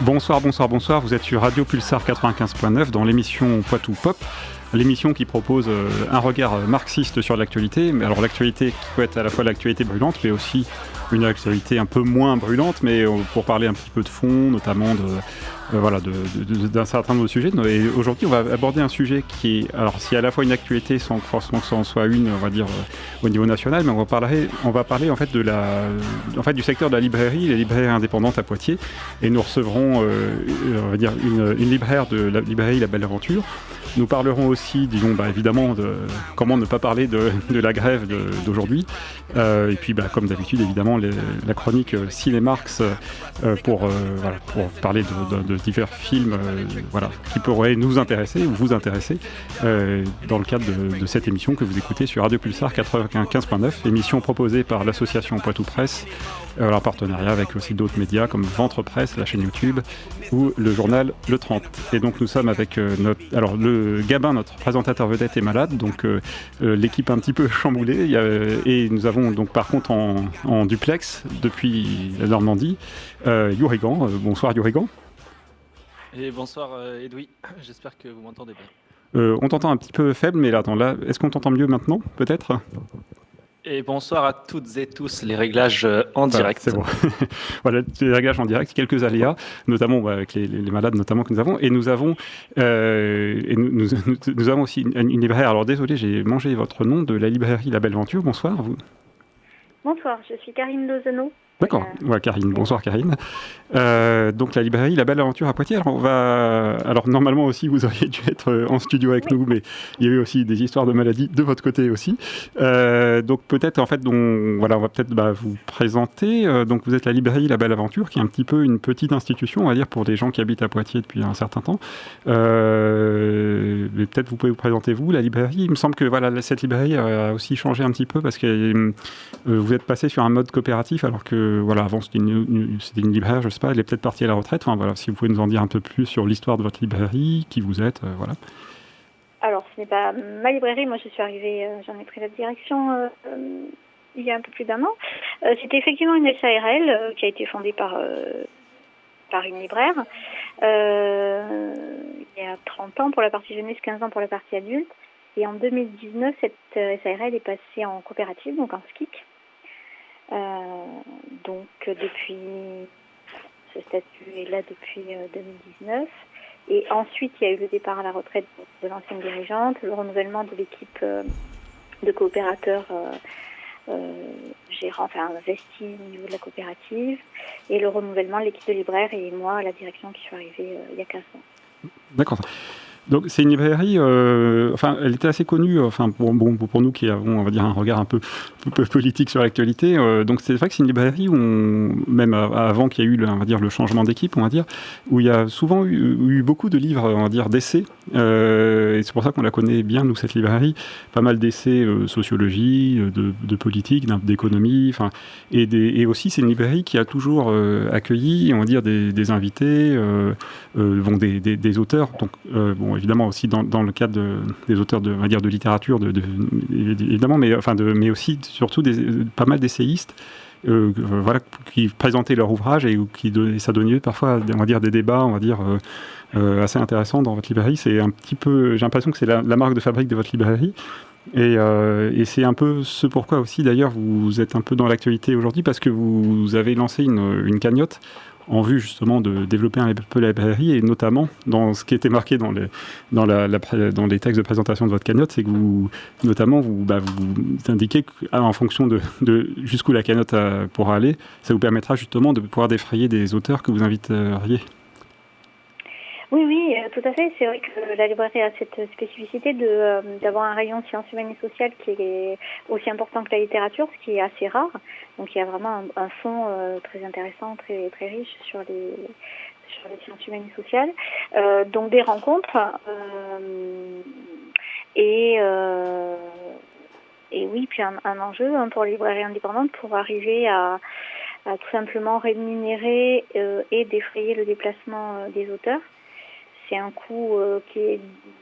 Bonsoir, bonsoir, bonsoir. Vous êtes sur Radio Pulsar 95.9 dans l'émission Poitou Pop, l'émission qui propose un regard marxiste sur l'actualité. Mais alors l'actualité qui peut être à la fois l'actualité brûlante, mais aussi une actualité un peu moins brûlante, mais pour parler un petit peu de fond, notamment d'un certain nombre de sujets. Et aujourd'hui, on va aborder un sujet qui est, alors, si à la fois une actualité sans forcément que ça en soit une, on va dire, au niveau national, mais on va parler en fait du secteur de la librairie, les librairies indépendantes à Poitiers. Et nous recevrons, on va dire, une libraire de la librairie La Belle Aventure. Nous parlerons aussi, disons, évidemment, de comment ne pas parler de la grève d'aujourd'hui. Et puis, comme d'habitude, évidemment, la chronique Ciné Marx pour parler de divers films qui pourraient nous intéresser ou vous intéresser dans le cadre de cette émission que vous écoutez sur Radio Pulsar 95.9, émission proposée par l'association Poitou Presse, en partenariat avec aussi d'autres médias comme Ventre Presse, la chaîne YouTube, ou le journal Le 30. Et donc nous sommes avec le Gabin, notre présentateur vedette, est malade, donc l'équipe un petit peu chamboulée, et nous avons donc par contre en duplex depuis la Normandie Yurigan. Bonsoir Yurigan. Et bonsoir Edoui, j'espère que vous m'entendez bien. On t'entend un petit peu faible, mais là, est-ce qu'on t'entend mieux maintenant, peut-être ? Et bonsoir à toutes et tous, les réglages en direct. C'est bon. Voilà, les réglages en direct, quelques aléas, notamment avec les malades notamment que nous avons. Et nous avons, nous avons aussi une libraire. Alors désolé, j'ai mangé votre nom, de la librairie La Belle Aventure. Bonsoir. Bonsoir, je suis Karine Lozano. D'accord, Karine. Bonsoir Karine. Donc la librairie La Belle Aventure à Poitiers. Alors normalement aussi vous auriez dû être en studio avec nous, mais il y avait aussi des histoires de maladies de votre côté aussi. Donc peut-être en fait, on va peut-être vous présenter. Donc vous êtes la librairie La Belle Aventure, qui est un petit peu une petite institution, on va dire, pour des gens qui habitent à Poitiers depuis un certain temps. Mais peut-être vous pouvez vous présenter vous, la librairie. Il me semble que cette librairie a aussi changé un petit peu parce que vous êtes passé sur un mode coopératif, alors que avant c'était une libraire, je sais pas, elle est peut-être partie à la retraite. Si vous pouvez nous en dire un peu plus sur l'histoire de votre librairie, qui vous êtes, voilà. Alors ce n'est pas ma librairie, moi je suis arrivée, j'en ai pris la direction il y a un peu plus d'un an. C'était effectivement une SARL qui a été fondée par une libraire il y a 30 ans pour la partie jeunesse, 15 ans pour la partie adulte. Et en 2019, cette SARL est passée en coopérative, donc en SKIC. Donc depuis, ce statut est là depuis 2019, et ensuite il y a eu le départ à la retraite de l'ancienne dirigeante, le renouvellement de l'équipe de coopérateurs gérants, investis au niveau de la coopérative, et le renouvellement de l'équipe de libraire et moi à la direction qui suis arrivée il y a 15 ans. D'accord. Donc c'est une librairie, elle était assez connue, pour nous qui avons, on va dire, un regard un peu politique sur l'actualité. Donc c'est vrai que c'est une librairie où, même avant qu'il y ait eu, on va dire, le changement d'équipe, on va dire, où il y a souvent eu beaucoup de livres, on va dire, d'essais. Et c'est pour ça qu'on la connaît bien, nous, cette librairie. Pas mal d'essais sociologie, de politique, d'économie, et aussi c'est une librairie qui a toujours accueilli, on va dire, des invités, des auteurs. Donc évidemment aussi dans le cadre des auteurs on va dire, de littérature, évidemment, mais aussi surtout pas mal d'essayistes qui présentaient leur ouvrage et ça donnait parfois, on va dire, des débats, on va dire, assez intéressants dans votre librairie. C'est un petit peu, j'ai l'impression que c'est la marque de fabrique de votre librairie. Et c'est un peu ce pourquoi aussi, d'ailleurs, vous êtes un peu dans l'actualité aujourd'hui, parce que vous avez lancé une cagnotte en vue justement de développer un peu la librairie, et notamment dans ce qui était marqué dans les textes de présentation de votre cagnotte, c'est que vous indiquez qu'en fonction de jusqu'où la cagnotte pourra aller, ça vous permettra justement de pouvoir défrayer des auteurs que vous inviteriez. Oui, tout à fait. C'est vrai que la librairie a cette spécificité d'avoir un rayon sciences humaines et sociales qui est aussi important que la littérature, ce qui est assez rare. Donc il y a vraiment un fond très intéressant, très très riche sur les sciences humaines et sociales. Donc des rencontres et oui, puis un enjeu pour les librairies indépendantes pour arriver à tout simplement rémunérer et défrayer le déplacement des auteurs. C'est un coût qui est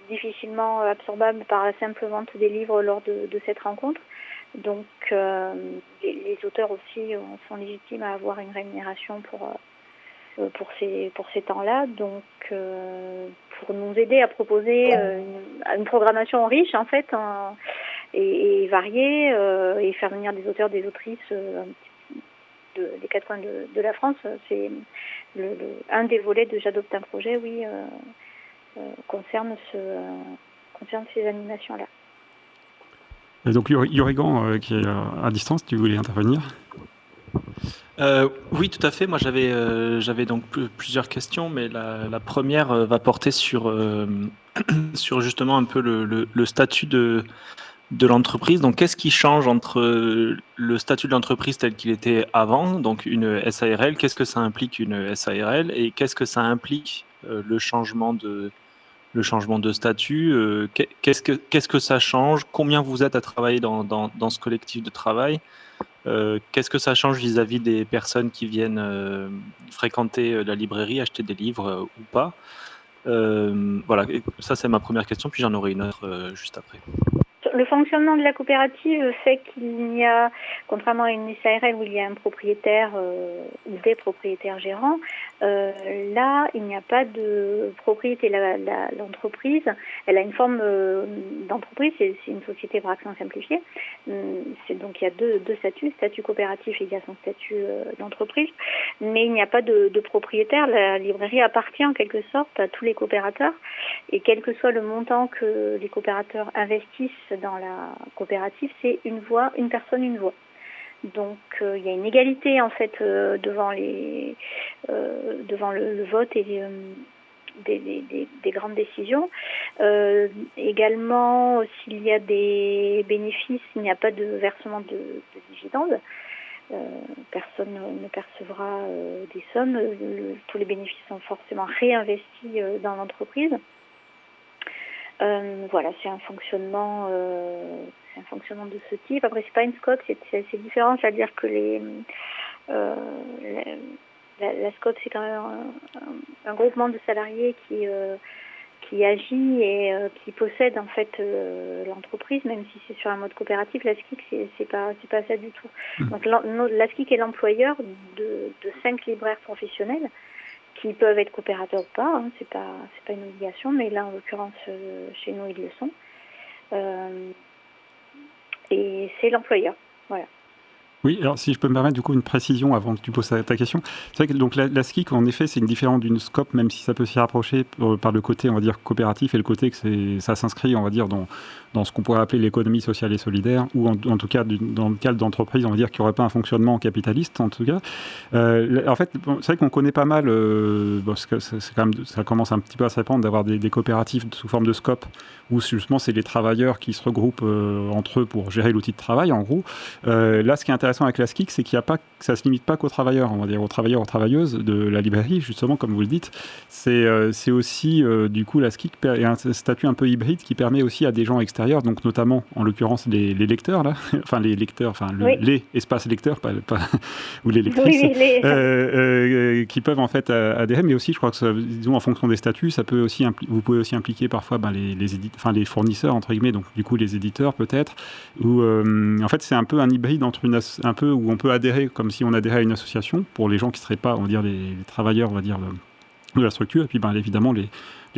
difficilement absorbable par la simple vente des livres lors de cette rencontre. Donc les auteurs aussi sont légitimes à avoir une rémunération pour ces temps-là. Donc, pour nous aider à proposer une programmation riche en fait et variée et faire venir des auteurs, des autrices des quatre coins de la France, c'est un des volets de J'adopte un projet, oui, concerne ces animations-là. Et donc Yorigan, qui est à distance, tu voulais intervenir? Oui, tout à fait. Moi, j'avais donc plusieurs questions, mais la première va porter sur justement un peu le statut de l'entreprise. Donc, qu'est-ce qui change entre le statut de l'entreprise tel qu'il était avant, donc une SARL, qu'est-ce que ça implique une SARL, et qu'est-ce que ça implique le changement de statut, qu'est-ce que ça change, combien vous êtes à travailler dans ce collectif de travail, qu'est-ce que ça change vis-à-vis des personnes qui viennent fréquenter la librairie, acheter des livres ou pas. Voilà, ça c'est ma première question, puis j'en aurai une autre juste après. Le fonctionnement de la coopérative fait qu'il n'y a, contrairement à une SARL où il y a un propriétaire ou des propriétaires gérants, là, il n'y a pas de propriété. L'entreprise, elle a une forme d'entreprise, c'est une société par action simplifiée. Donc il y a deux statuts, statut coopératif et il y a son statut d'entreprise, mais il n'y a pas de propriétaire. La librairie appartient en quelque sorte à tous les coopérateurs et quel que soit le montant que les coopérateurs investissent dans la coopérative, c'est une voix, une personne, une voix. Donc il y a une égalité en fait devant le vote et des grandes décisions. Également, s'il y a des bénéfices, il n'y a pas de versement de dividendes. Personne ne percevra des sommes. Tous les bénéfices sont forcément réinvestis dans l'entreprise. Voilà, c'est un fonctionnement de ce type. Après, c'est pas une SCOP, c'est différent. C'est-à-dire que la SCOP, c'est quand même un groupement de salariés qui agit et qui possède en fait l'entreprise, même si c'est sur un mode coopératif. La SCIC, c'est pas ça du tout. Donc la SCIC est l'employeur de 5 libraires professionnels qui peuvent être coopérateurs ou pas, hein, c'est pas une obligation, mais là en l'occurrence chez nous ils le sont. Et c'est l'employeur, voilà. Oui, alors si je peux me permettre du coup une précision avant que tu poses ta question. C'est vrai que donc la SCIC, en effet, c'est une différente d'une SCOP, même si ça peut s'y rapprocher par le côté, on va dire, coopératif et le côté que ça s'inscrit, on va dire, dans ce qu'on pourrait appeler l'économie sociale et solidaire, ou en tout cas dans le cadre d'entreprises, on va dire, qui n'aurait pas un fonctionnement capitaliste, en tout cas. En fait, c'est vrai qu'on connaît pas mal, parce que c'est quand même, ça commence un petit peu à se répandre d'avoir des coopératives sous forme de SCOP, où justement c'est les travailleurs qui se regroupent entre eux pour gérer l'outil de travail, en gros. Là, ce qui est intéressant avec la SCIC, c'est qu'il y a pas, ça se limite pas qu'aux travailleurs, on va dire aux travailleurs, aux travailleuses de la librairie, justement, comme vous le dites. C'est aussi, du coup, la SCIC est un statut un peu hybride qui permet aussi à des gens extérieurs, donc notamment, en l'occurrence, les lecteurs, là, enfin les lecteurs, enfin oui. les espaces lecteurs, pas ou les lectrices, oui, qui peuvent en fait adhérer, mais aussi, je crois que, disons, en fonction des statuts, ça peut aussi vous pouvez aussi impliquer parfois les fournisseurs, entre guillemets, donc du coup les éditeurs peut-être, ou en fait c'est un peu un hybride entre un peu où on peut adhérer comme si on adhérait à une association pour les gens qui ne seraient pas, on va dire, les travailleurs, on va dire, de la structure, et puis évidemment les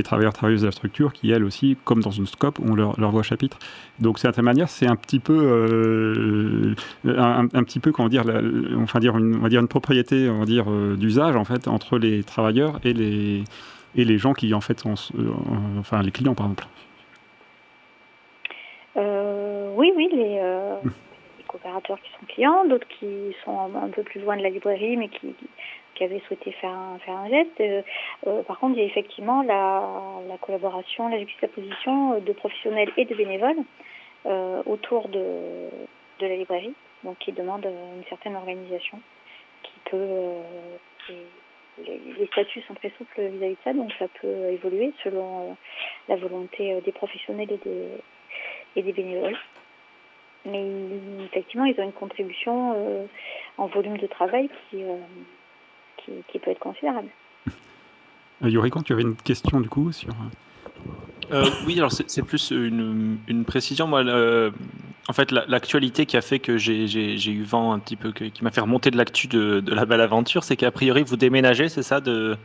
travailleurs, travailleuses de la structure qui, elles aussi, comme dans une SCOP, ont leur voix chapitre. Donc, de certaine manière, c'est un petit peu, un petit peu, comment dire, on va dire une propriété, on va dire, d'usage, en fait, entre les travailleurs et les gens qui, en fait, sont, enfin, les clients, par exemple. Oui, les coopérateurs qui sont clients, d'autres qui sont un peu plus loin de la librairie, mais qui avaient souhaité faire un geste. Par contre, il y a effectivement la collaboration, la juxtaposition de professionnels et de bénévoles autour de la librairie, donc qui demande une certaine organisation qui peut... les statuts sont très souples vis-à-vis de ça, donc ça peut évoluer selon la volonté des professionnels et des bénévoles. Mais effectivement, ils ont une contribution en volume de travail qui peut être considérable. Yorikan, tu avais une question du coup sur... Oui, alors c'est plus une précision. Moi, En fait, l'actualité qui a fait que j'ai eu vent un petit peu, qui m'a fait remonter de l'actu de la belle aventure, c'est qu'a priori vous déménagez, c'est ça, de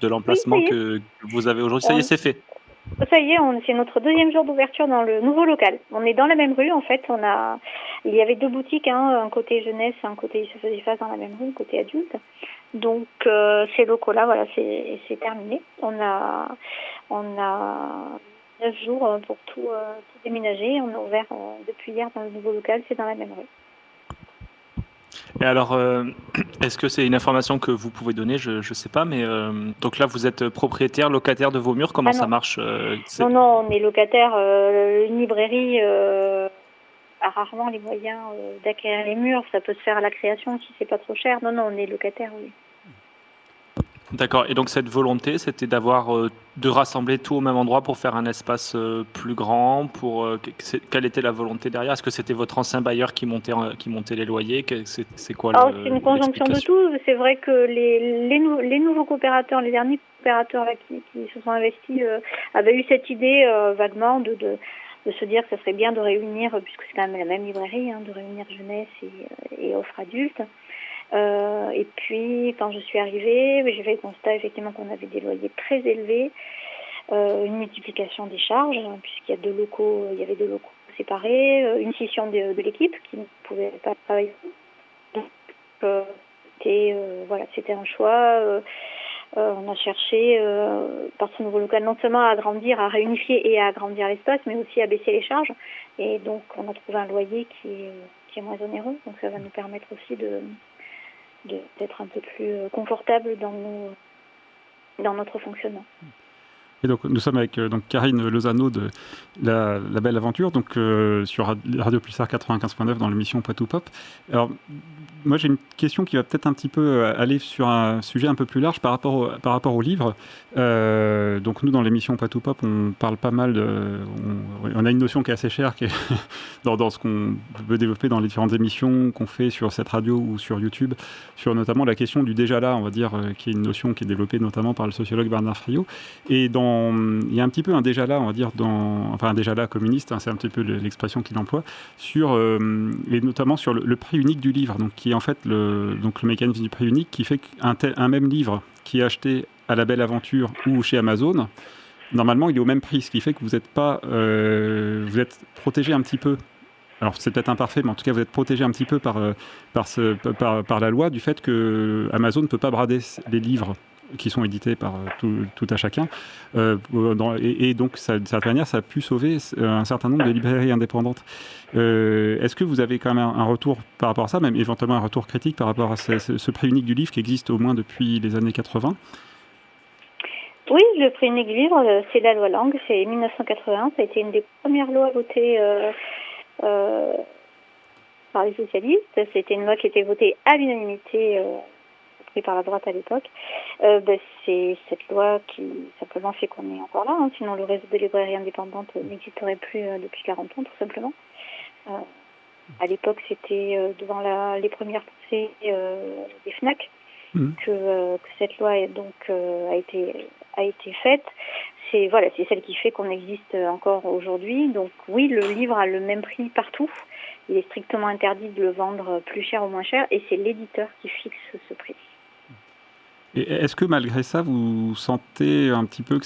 Oui, ça l'emplacement y est. que vous avez aujourd'hui. Ça y est, c'est fait. Ça y est, c'est notre deuxième jour d'ouverture dans le nouveau local. On est dans la même rue en fait. Il y avait 2 boutiques, un côté jeunesse, un côté se faisait face dans la même rue, côté adulte. Donc ces locaux-là, voilà, c'est terminé. On a 9 jours pour tout déménager. On a ouvert depuis hier dans le nouveau local, c'est dans la même rue. Et alors, est-ce que c'est une information que vous pouvez donner? Je ne sais pas, mais donc là, vous êtes propriétaire, locataire de vos murs. Comment ça marche? Non, on est locataire. Une librairie a rarement les moyens d'acquérir les murs. Ça peut se faire à la création si c'est pas trop cher. Non, on est locataire, oui. D'accord. Et donc cette volonté, c'était de rassembler tout au même endroit pour faire un espace plus grand. Quelle était la volonté derrière? Est-ce que c'était votre ancien bailleur qui montait les loyers? C'est quoi c'est une conjonction de tout. C'est vrai que les nouveaux coopérateurs, les derniers coopérateurs là, qui se sont investis, avaient eu cette idée vaguement de se dire que ça serait bien de réunir, puisque c'est quand même la même librairie, de réunir jeunesse et offre adulte. Et puis, quand je suis arrivée, j'ai fait le constat effectivement qu'on avait des loyers très élevés, une multiplication des charges, puisqu'il y avait 2 locaux séparés, une scission de l'équipe qui ne pouvait pas travailler. Donc, c'était un choix. On a cherché, par ce nouveau local, non seulement à agrandir, à réunifier et à agrandir l'espace, mais aussi à baisser les charges. Et donc, on a trouvé un loyer qui est moins onéreux. Donc, ça va nous permettre aussi d'être un peu plus confortable dans notre fonctionnement. Et donc nous sommes avec Karine Lozano de la Belle Aventure, donc sur Radio Pulsar 95.9 dans l'émission Poitou Pop. Alors moi j'ai une question qui va peut-être un petit peu aller sur un sujet un peu plus large par rapport au livre. Donc nous dans l'émission Poitou Pop on parle pas mal on a une notion qui est assez chère qui est dans ce qu'on peut développer dans les différentes émissions qu'on fait sur cette radio ou sur YouTube, sur notamment la question du déjà là, on va dire, qui est une notion qui est développée notamment par le sociologue Bernard Friot. Et il y a un petit peu un déjà là, on va dire, un déjà là communiste, c'est un petit peu l'expression qu'il emploie, et notamment sur le prix unique du livre, donc qui est en fait le mécanisme du prix unique qui fait qu'un même livre qui est acheté à la Belle Aventure ou chez Amazon, normalement il est au même prix, ce qui fait que vous êtes protégé un petit peu. Alors c'est peut-être imparfait, mais en tout cas vous êtes protégé un petit peu par la loi du fait que Amazon ne peut pas brader les livres qui sont édités par tout à chacun. Et donc, d'une certaine manière, ça a pu sauver un certain nombre de librairies indépendantes. Est-ce que vous avez quand même un retour par rapport à ça, même éventuellement un retour critique par rapport à ce prix unique du livre qui existe au moins depuis les années 80 ? Oui, le prix unique du livre, c'est la loi Lang, c'est 1981. Ça a été une des premières lois votées par les socialistes. C'était une loi qui était votée à l'unanimité par la droite à l'époque. C'est cette loi qui simplement fait qu'on est encore là, sinon le réseau des librairies indépendantes n'existerait plus depuis 40 ans tout simplement. À l'époque c'était devant les premières poussées des FNAC que cette loi a été faite. C'est celle qui fait qu'on existe encore aujourd'hui. Donc oui, le livre a le même prix partout. Il est strictement interdit de le vendre plus cher ou moins cher et c'est l'éditeur qui fixe ce prix. Et est-ce que malgré ça, vous sentez un petit peu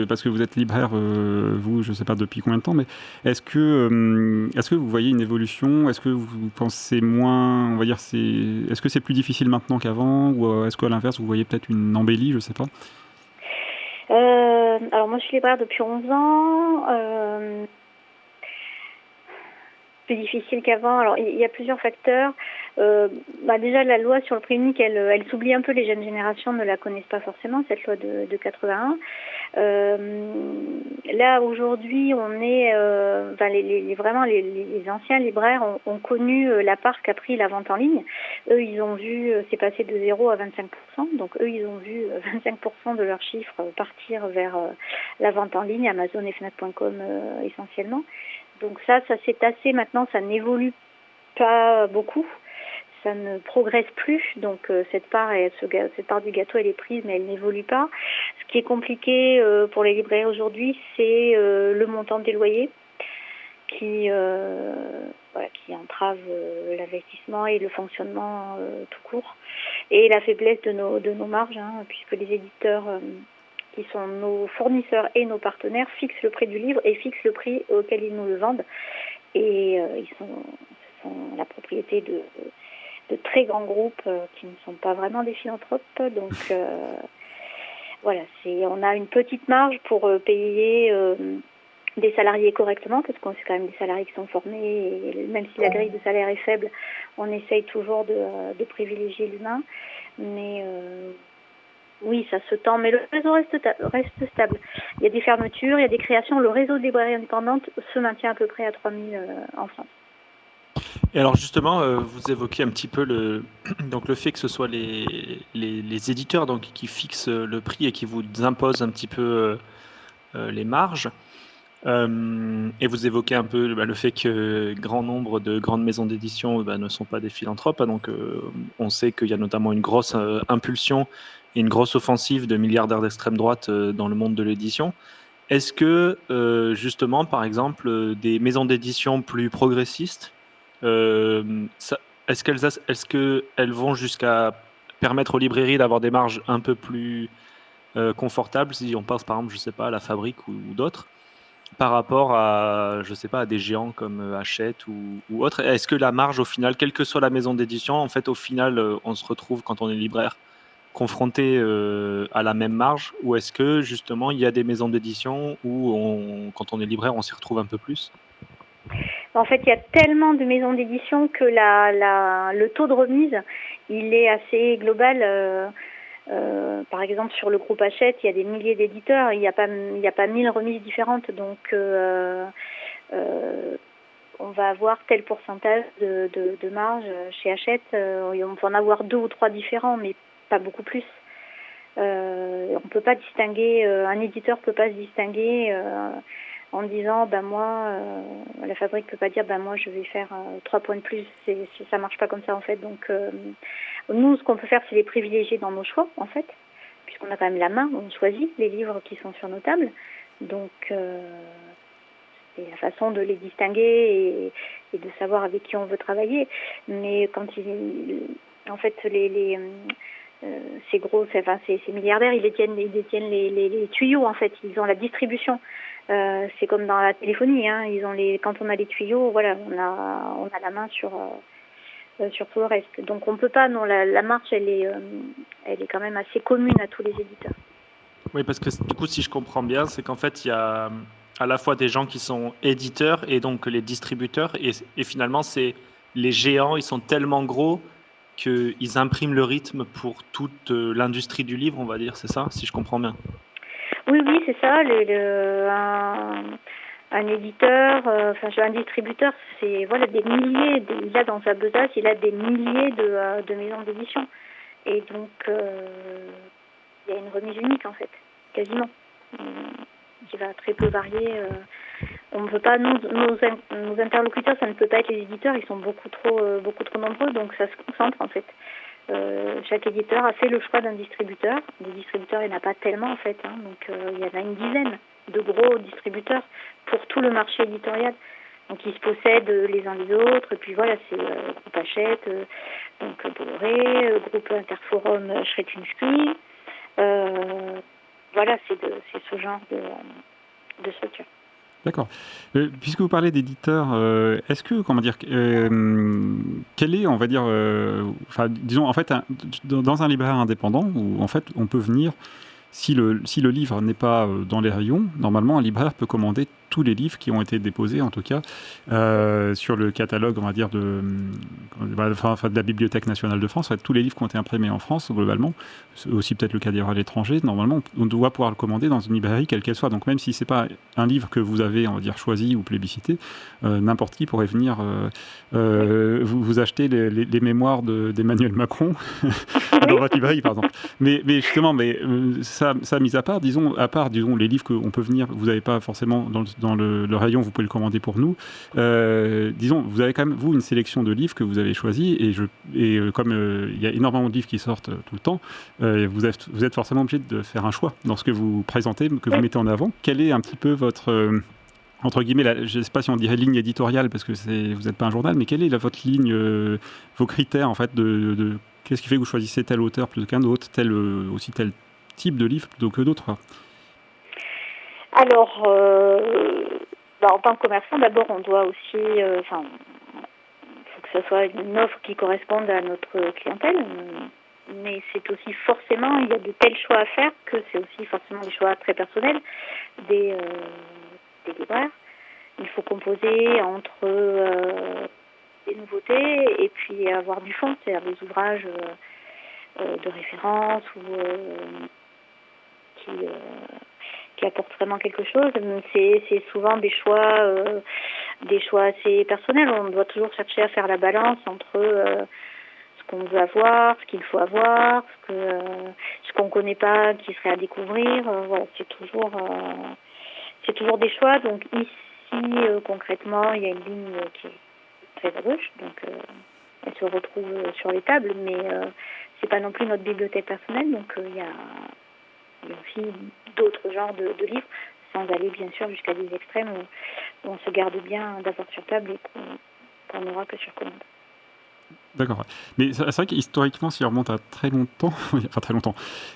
parce que vous êtes libraire, vous, je ne sais pas depuis combien de temps, mais est-ce que vous voyez une évolution? Est-ce que vous pensez moins, on va dire, est-ce que c'est plus difficile maintenant qu'avant, ou est-ce qu'à l'inverse, vous voyez peut-être une embellie, je ne sais pas? Alors moi, je suis libraire depuis 11 ans. Plus difficile qu'avant. Alors il y a plusieurs facteurs. Déjà la loi sur le prix unique, elle s'oublie un peu, les jeunes générations ne la connaissent pas forcément, cette loi de 81. Là aujourd'hui on est les anciens libraires ont connu la part qu'a pris la vente en ligne. Eux ils ont vu c'est passé de 0 à 25%, donc eux ils ont vu 25% de leurs chiffres partir vers la vente en ligne, Amazon et Fnac.com essentiellement. Donc ça s'est tassé maintenant, ça n'évolue pas beaucoup, ça ne progresse plus. Donc cette part du gâteau elle est prise, mais elle n'évolue pas. Ce qui est compliqué pour les librairies aujourd'hui, c'est le montant des loyers, qui entrave l'investissement et le fonctionnement tout court, et la faiblesse de nos marges, puisque les éditeurs qui sont nos fournisseurs et nos partenaires fixent le prix du livre et fixent le prix auquel ils nous le vendent, et ce sont la propriété de très grands groupes qui ne sont pas vraiment des philanthropes, donc voilà, on a une petite marge pour payer des salariés correctement, parce qu'on c'est quand même des salariés qui sont formés, et même si la grille de salaire est faible, on essaye toujours de privilégier l'humain, mais oui, ça se tend, mais le réseau reste stable. Il y a des fermetures, il y a des créations, le réseau de librairies indépendantes se maintient à peu près à 3000 en France. Et alors justement, vous évoquez un petit peu le fait que ce soit les éditeurs donc, qui fixent le prix et qui vous imposent un petit peu les marges. Et vous évoquez un peu le fait que grand nombre de grandes maisons d'édition ne sont pas des philanthropes. Donc on sait qu'il y a notamment une grosse impulsion et une grosse offensive de milliardaires d'extrême droite dans le monde de l'édition. Est-ce que justement, par exemple, des maisons d'édition plus progressistes, est-ce qu'elles vont jusqu'à permettre aux librairies d'avoir des marges un peu plus confortables, si on pense par exemple, je sais pas, à la Fabrique ou d'autres, par rapport à, je sais pas, à des géants comme Hachette ou autres? Est-ce que la marge, au final, quelle que soit la maison d'édition, en fait, au final, on se retrouve, quand on est libraire, confronté à la même marge, ou est-ce que, justement, il y a des maisons d'édition où, quand on est libraire, on s'y retrouve un peu plus? En fait, il y a tellement de maisons d'édition que le taux de remise, il est assez global. Par exemple, sur le groupe Hachette, il y a des milliers d'éditeurs, il n'y a pas 1000 remises différentes, donc on va avoir tel pourcentage de marge chez Hachette. On peut en avoir 2 ou 3 différents, mais pas beaucoup plus. On peut pas distinguer, un éditeur peut pas se distinguer en disant moi, la Fabrique peut pas dire moi je vais faire 3 points de plus. Ça marche pas comme ça en fait. Donc nous, ce qu'on peut faire, c'est les privilégier dans nos choix, en fait, puisqu'on a quand même la main, on choisit les livres qui sont sur nos tables. Donc, c'est la façon de les distinguer et de savoir avec qui on veut travailler. Mais quand en fait, ces milliardaires, ils détiennent les tuyaux, en fait. Ils ont la distribution. C'est comme dans la téléphonie, quand on a les tuyaux, voilà, on a la main sur tout le reste. Donc on peut pas, non, la marge elle est quand même assez commune à tous les éditeurs. Oui, parce que du coup, si je comprends bien, c'est qu'en fait il y a à la fois des gens qui sont éditeurs et donc les distributeurs, et finalement c'est les géants, ils sont tellement gros qu'ils impriment le rythme pour toute l'industrie du livre, on va dire, c'est ça, si je comprends bien? Oui, c'est ça. Un éditeur, un distributeur, c'est des milliers. Il a dans sa besace, il a des milliers de maisons d'édition, et donc il y a une remise unique en fait, quasiment, qui va très peu varier. On ne peut pas, nos interlocuteurs, ça ne peut pas être les éditeurs, ils sont beaucoup trop nombreux, donc ça se concentre en fait. Chaque éditeur a fait le choix d'un distributeur. Des distributeurs, il n'y en a pas tellement en fait, donc il y en a une dizaine de gros distributeurs pour tout le marché éditorial. Donc ils se possèdent les uns les autres, et puis voilà, c'est groupe Hachette, donc Bolloré, groupe Interforum Schretinski, voilà, c'est ce genre de structure. D'accord. Puisque vous parlez d'éditeurs, est-ce que, quel est, on va dire, disons, en fait, dans un libraire indépendant, où en fait, on peut venir, si le livre n'est pas dans les rayons, normalement, un libraire peut commander tous les livres qui ont été déposés, en tout cas, sur le catalogue, on va dire, de la Bibliothèque nationale de France. En fait, tous les livres qui ont été imprimés en France, globalement, c'est aussi peut-être le cas d'ailleurs à l'étranger, normalement, on doit pouvoir le commander dans une librairie, quelle qu'elle soit. Donc, même si ce n'est pas un livre que vous avez, on va dire, choisi ou plébiscité, n'importe qui pourrait venir vous acheter les mémoires d'Emmanuel Macron dans votre librairie, par exemple. Mais justement, ça mis à part, disons, les livres qu'on peut venir, vous n'avez pas forcément dans le rayon, vous pouvez le commander pour nous. Disons, vous avez quand même, vous, une sélection de livres que vous avez choisis, et comme il y a énormément de livres qui sortent tout le temps, vous êtes forcément obligé de faire un choix dans ce que vous présentez, que vous mettez en avant. Quel est un petit peu votre entre guillemets, je ne sais pas si on dirait ligne éditoriale parce que vous n'êtes pas un journal, mais quelle est votre ligne, vos critères en fait de qu'est-ce qui fait que vous choisissez tel auteur plutôt qu'un autre, aussi tel type de livre plutôt que d'autres? Alors, en tant que commerçant, d'abord, on doit aussi, il faut que ce soit une offre qui corresponde à notre clientèle. Mais c'est aussi forcément, il y a de tels choix à faire que c'est aussi forcément des choix très personnels des libraires. Il faut composer entre des nouveautés et puis avoir du fond, c'est-à-dire des ouvrages de référence ou qui apportent vraiment quelque chose. C'est souvent des choix assez personnels. On doit toujours chercher à faire la balance entre ce qu'on veut avoir, ce qu'il faut avoir, ce qu'on connaît pas, qui serait à découvrir. Voilà, c'est toujours des choix. Donc ici, concrètement, il y a une ligne qui est très à gauche, donc elle se retrouve sur les tables, mais c'est pas non plus notre bibliothèque personnelle. Donc il y a aussi d'autres genres de livres, sans aller bien sûr jusqu'à des extrêmes où on se garde bien d'avoir sur table et qu'on n'aura que sur commande. D'accord. Mais c'est vrai qu'historiquement, si on remonte à très longtemps, enfin très longtemps,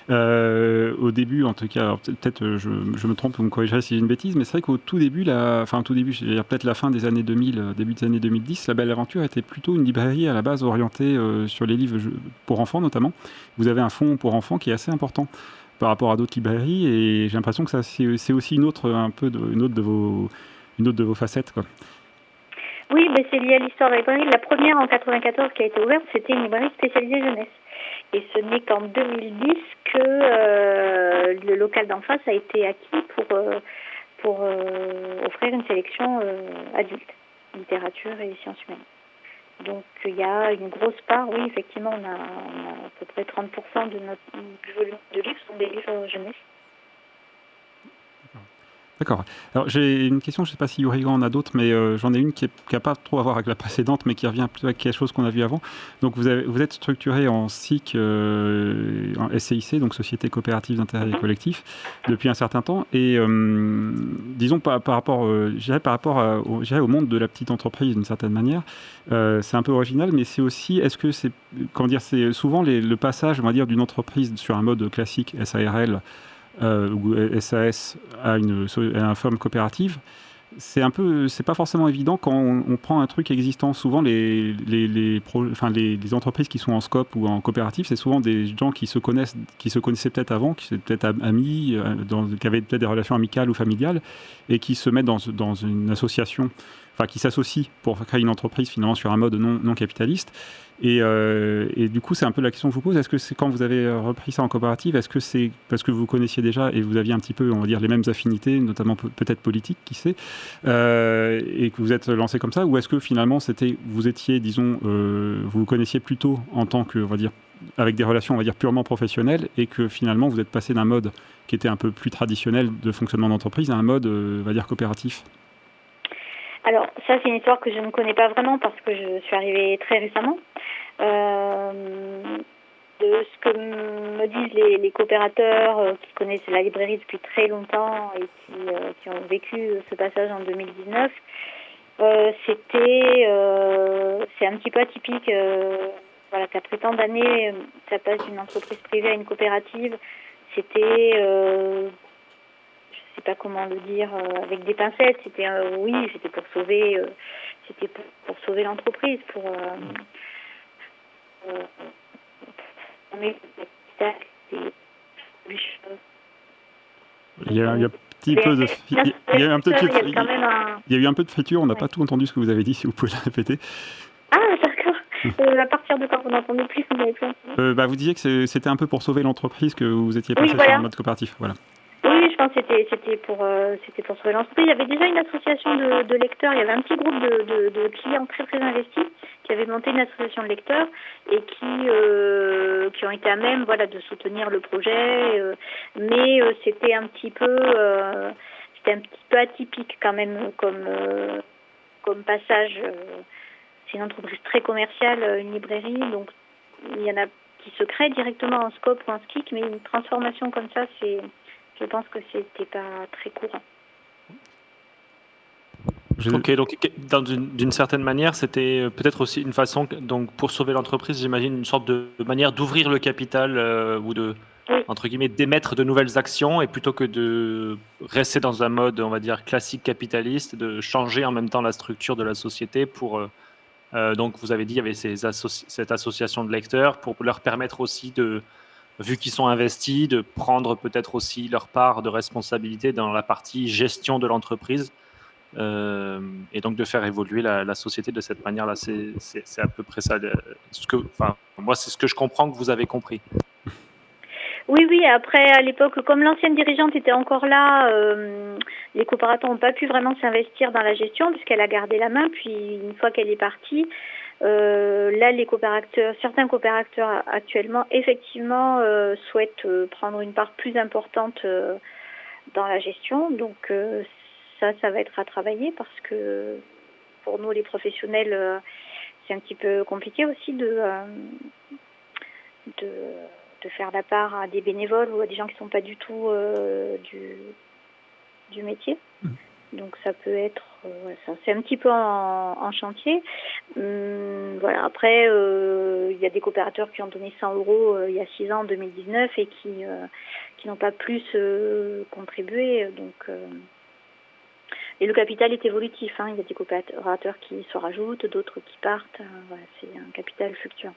au début en tout cas, alors peut-être je me trompe, vous me corrigerez si j'ai une bêtise, mais c'est vrai qu'au tout début, je veux dire peut-être la fin des années 2000, début des années 2010, La Belle Aventure était plutôt une librairie à la base orientée sur les livres pour enfants notamment. Vous avez un fonds pour enfants qui est assez important par rapport à d'autres librairies et j'ai l'impression que ça c'est aussi une autre de vos facettes, quoi. Oui, mais c'est lié à l'histoire de la librairie. La première en 94 qui a été ouverte, c'était une librairie spécialisée jeunesse. Et ce n'est qu'en 2010 que le local d'en face a été acquis pour offrir une sélection adulte, littérature et sciences humaines. Donc il y a une grosse part, oui, effectivement, on a à peu près 30% de notre volume de livres sont des livres jeunesse. D'accord. Alors j'ai une question, je ne sais pas si Yurigan en a d'autres, mais j'en ai une qui n'a pas trop à voir avec la précédente, mais qui revient plutôt avec quelque chose qu'on a vu avant. Donc vous êtes structuré en SIC, en SCIC, donc Société Coopérative d'Intérêt Collectif, depuis un certain temps. Et disons par rapport, au monde de la petite entreprise d'une certaine manière, c'est un peu original, mais c'est aussi, est-ce que c'est, c'est souvent le passage, on va dire, d'une entreprise sur un mode classique SARL ou SAS à une forme coopérative, c'est pas forcément évident quand on prend un truc existant. Souvent, les entreprises qui sont en scope ou en coopérative, c'est souvent des gens qui se connaissaient peut-être avant, qui étaient peut-être amis, qui avaient peut-être des relations amicales ou familiales, et qui se mettent dans une association, qui s'associent pour créer une entreprise finalement sur un mode non capitaliste. Et du coup, c'est un peu la question que je vous pose. Est-ce que c'est quand vous avez repris ça en coopérative, est-ce que c'est parce que vous connaissiez déjà et vous aviez un petit peu, on va dire, les mêmes affinités, notamment peut-être politiques, qui sait, et que vous êtes lancé comme ça, ou est-ce que finalement vous étiez, disons, vous connaissiez plutôt en tant que, on va dire, avec des relations, on va dire, purement professionnelles, et que finalement vous êtes passé d'un mode qui était un peu plus traditionnel de fonctionnement d'entreprise à un mode, on va dire, coopératif? Alors, ça, c'est une histoire que je ne connais pas vraiment parce que je suis arrivée très récemment. De ce que me disent les coopérateurs qui connaissent la librairie depuis très longtemps et qui ont vécu ce passage en 2019, c'est un petit peu atypique. Qu'après tant d'années, ça passe d'une entreprise privée à une coopérative. C'était... je sais pas comment le dire avec des pincettes, c'était pour sauver l'entreprise, il y a eu un peu de friture, on n'a pas tout entendu ce que vous avez dit, si vous pouvez le répéter. Ah, d'accord. À partir de quand on n'entendait plus, vous avez plus entendu. Vous disiez que c'était un peu pour sauver l'entreprise que vous étiez passé sur un mode coopératif. Voilà. Oui, je pense que c'était pour sauver l'entreprise. Il y avait déjà une association de lecteurs, il y avait un petit groupe de clients très très investis qui avaient monté une association de lecteurs et qui ont été à même de soutenir le projet, mais c'était un petit peu atypique quand même comme passage. C'est une entreprise très commerciale, une librairie, donc il y en a qui se créent directement en scope ou en SKIC, mais une transformation comme ça, je pense que c'était pas très courant. Ok, donc d'une certaine manière, c'était peut-être aussi une façon, donc pour sauver l'entreprise, j'imagine une sorte de manière d'ouvrir le capital ou de, Oui. entre guillemets, d'émettre de nouvelles actions et plutôt que de rester dans un mode, on va dire, classique capitaliste, de changer en même temps la structure de la société pour, donc vous avez dit, il y avait cette association de lecteurs pour leur permettre aussi de, vu qu'ils sont investis, de prendre peut-être aussi leur part de responsabilité dans la partie gestion de l'entreprise. Et donc de faire évoluer la société de cette manière-là, c'est à peu près ça. Moi, c'est ce que je comprends que vous avez compris. Oui. Après, à l'époque, comme l'ancienne dirigeante était encore là, les coopérateurs n'ont pas pu vraiment s'investir dans la gestion puisqu'elle a gardé la main. Puis une fois qu'elle est partie, là, certains coopérateurs actuellement, effectivement, souhaitent prendre une part plus importante dans la gestion. Donc ça va être à travailler parce que pour nous, les professionnels, c'est un petit peu compliqué aussi de faire la part à des bénévoles ou à des gens qui ne sont pas du tout du métier. Donc ça peut être, c'est un petit peu en chantier. Voilà. Après, il y a des coopérateurs qui ont donné 100 € il y a 6 ans, en 2019, et qui n'ont pas plus contribué. Donc, et le capital est évolutif. Il y a des coopérateurs qui se rajoutent, d'autres qui partent. Voilà, c'est un capital fluctuant.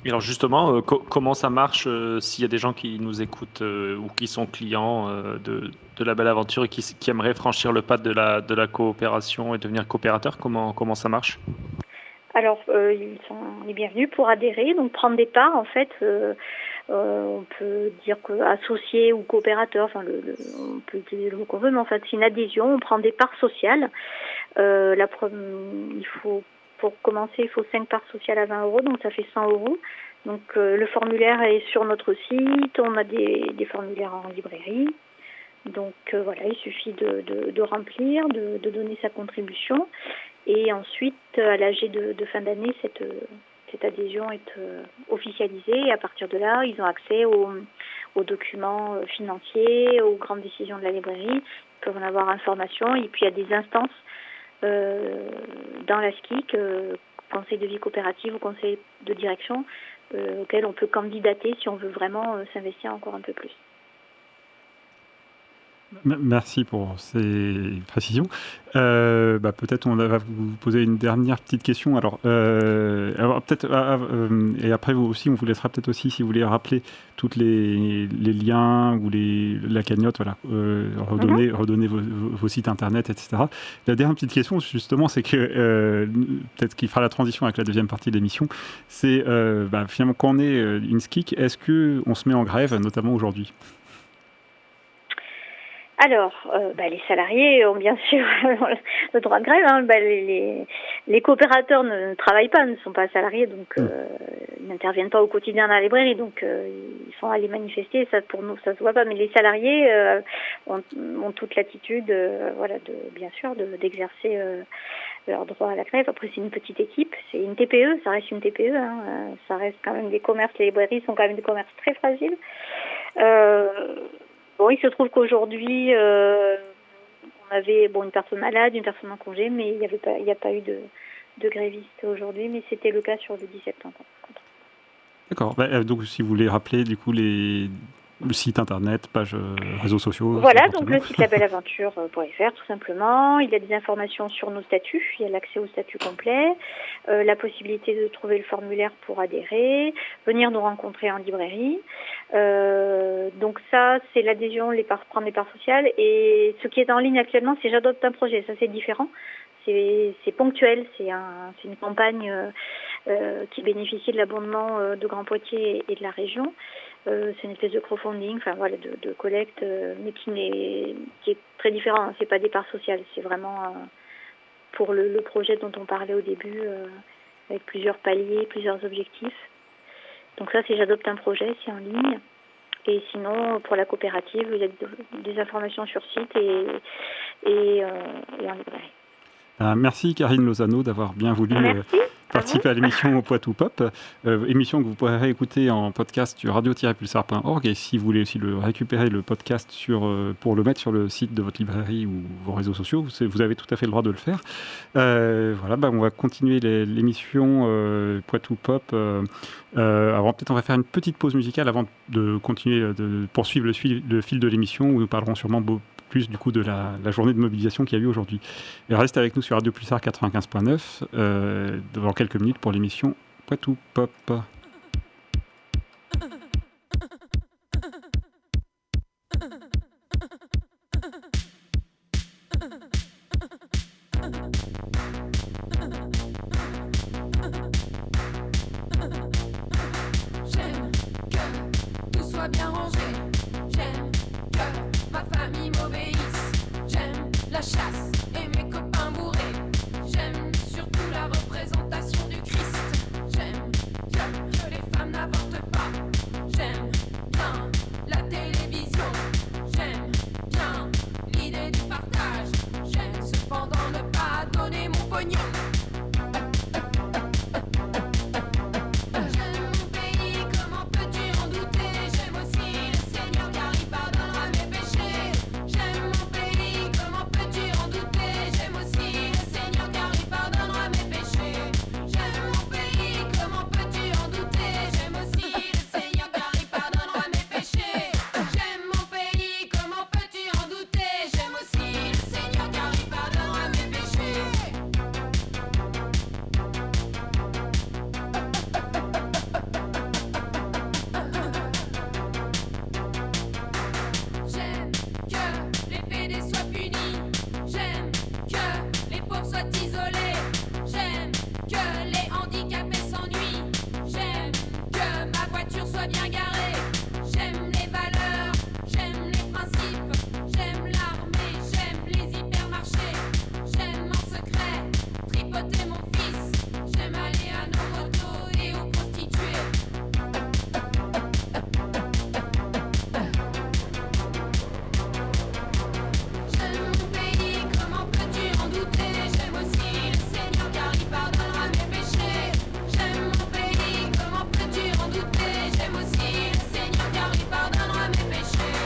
Et alors justement, comment ça marche s'il y a des gens qui nous écoutent ou qui sont clients de la belle aventure et qui aimeraient franchir le pas de la coopération et devenir coopérateur, comment ça marche? Alors, ils sont les bienvenus pour adhérer, donc prendre des parts. En fait, on peut dire que associé ou coopérateur, on peut utiliser le mot qu'on veut, mais en fait, c'est une adhésion. On prend des parts sociales. Pour commencer, il faut 5 parts sociales à 20 €, donc ça fait 100 €. Donc le formulaire est sur notre site, on a des formulaires en librairie. Donc voilà, il suffit de remplir, de donner sa contribution. Et ensuite, à l'AG de fin d'année, cette adhésion est officialisée. Et à partir de là, ils ont accès aux documents financiers, aux grandes décisions de la librairie. Ils peuvent en avoir information. Et puis, il y a des instances dans la SCIC, conseil de vie coopérative ou conseil de direction, auquel on peut candidater si on veut vraiment s'investir encore un peu plus. Merci pour ces précisions. Peut-être on va vous poser une dernière petite question. Alors peut-être et après vous aussi, on vous laissera peut-être aussi, si vous voulez rappeler toutes les liens ou la cagnotte, voilà, redonner vos sites internet, etc. La dernière petite question, justement, c'est que peut-être qu'il fera la transition avec la deuxième partie de l'émission. C'est finalement, quand on est une SCIC, est-ce que on se met en grève, notamment aujourd'hui? Alors, les salariés ont bien sûr le droit de grève. Les coopérateurs ne travaillent pas, ne sont pas salariés, donc ils n'interviennent pas au quotidien dans la librairie, donc ils sont allés manifester. Ça, pour nous, ça se voit pas. Mais les salariés ont toute l'attitude, bien sûr, d'exercer leur droit à la grève. Après, c'est une petite équipe, c'est une TPE, ça reste une TPE. Ça reste quand même des commerces. Les librairies sont quand même des commerces très fragiles. Il se trouve qu'aujourd'hui, on avait une personne malade, une personne en congé, mais il n'y a pas eu de grévistes aujourd'hui, mais c'était le cas sur le 10 septembre. D'accord. Donc, si vous voulez rappeler, du coup, le site internet, page réseaux sociaux. Voilà, donc le site labelaventure.fr, tout simplement. Il y a des informations sur nos statuts. Il y a l'accès au statut complet, la possibilité de trouver le formulaire pour adhérer, venir nous rencontrer en librairie. Donc ça, c'est l'adhésion, prendre les parts sociales. Et ce qui est en ligne actuellement, c'est J'adopte un projet. Ça, c'est différent. C'est ponctuel. C'est une campagne qui bénéficie de l'abondement de Grand Poitiers et de la région. C'est une espèce de crowdfunding, de collecte, mais qui est très différent. C'est pas des parts sociales, c'est vraiment pour le projet dont on parlait au début, avec plusieurs paliers, plusieurs objectifs. Donc ça, c'est J'adopte un projet, c'est en ligne. Et sinon, pour la coopérative, il y a des informations sur site et en librairie. Merci Karine Lozano d'avoir bien voulu participer à l'émission Poitou Pop, émission que vous pourrez réécouter en podcast sur radio-pulsar.org, et si vous voulez aussi récupérer le podcast pour le mettre sur le site de votre librairie ou vos réseaux sociaux, vous avez tout à fait le droit de le faire. Voilà, on va continuer l'émission Poitou Pop. Alors peut-être on va faire une petite pause musicale avant de continuer, de poursuivre le fil de l'émission, où nous parlerons sûrement plus du coup de la journée de mobilisation qu'il y a eu aujourd'hui. Et reste avec nous sur Radio Pulsar 95.9 dans quelques minutes pour l'émission Poitou Pop. J'aime que tout soit bien rangé. J'aime que ma famille m'obéisse. J'aime la chasse et mes copains bourrés. J'aime surtout la représentation du Christ. J'aime que les femmes n'avortent pas. J'aime bien la télévision. J'aime bien l'idée du partage. J'aime cependant ne pas donner mon pognon. J'aime mon pays, comment peux-tu en douter? J'aime aussi le Seigneur car il pardonnera mes péchés. J'aime mon pays, comment peux-tu en douter? J'aime aussi le Seigneur car il pardonnera mes péchés. J'aime mon pays, comment peux-tu en douter? J'aime aussi le Seigneur car il pardonnera mes péchés. J'aime mon pays, comment peux-tu en douter? J'aime aussi le Seigneur car il pardonnera mes péchés. J'aime que les PD soient punis. J'aime que les pauvres soient isolés. J'aime que les handicapés s'ennuient. J'aime que ma voiture soit bien garée. J'aime les valeurs, j'aime les principes. J'aime l'armée, j'aime les hypermarchés. J'aime en secret tripoter mon fils. J'aime aller à nos motos et aux prostituées. J'aime mon pays, comment peux-tu en douter? J'aime aussi le Seigneur car il pardonnera mes péchés. J'aime mon pays, comment peux-tu en douter? J'aime aussi le Seigneur car il pardonnera mes péchés.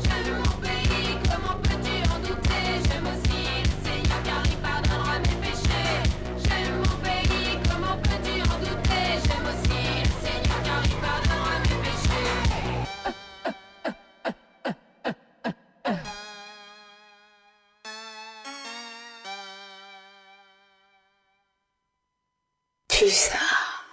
J'aime mon pays, comment peux-tu en douter? J'aime aussi le Seigneur car il pardonnera mes péchés. J'aime mon pays, comment peux-tu en douter? J'aime aussi le Seigneur car il pardonnera mes péchés.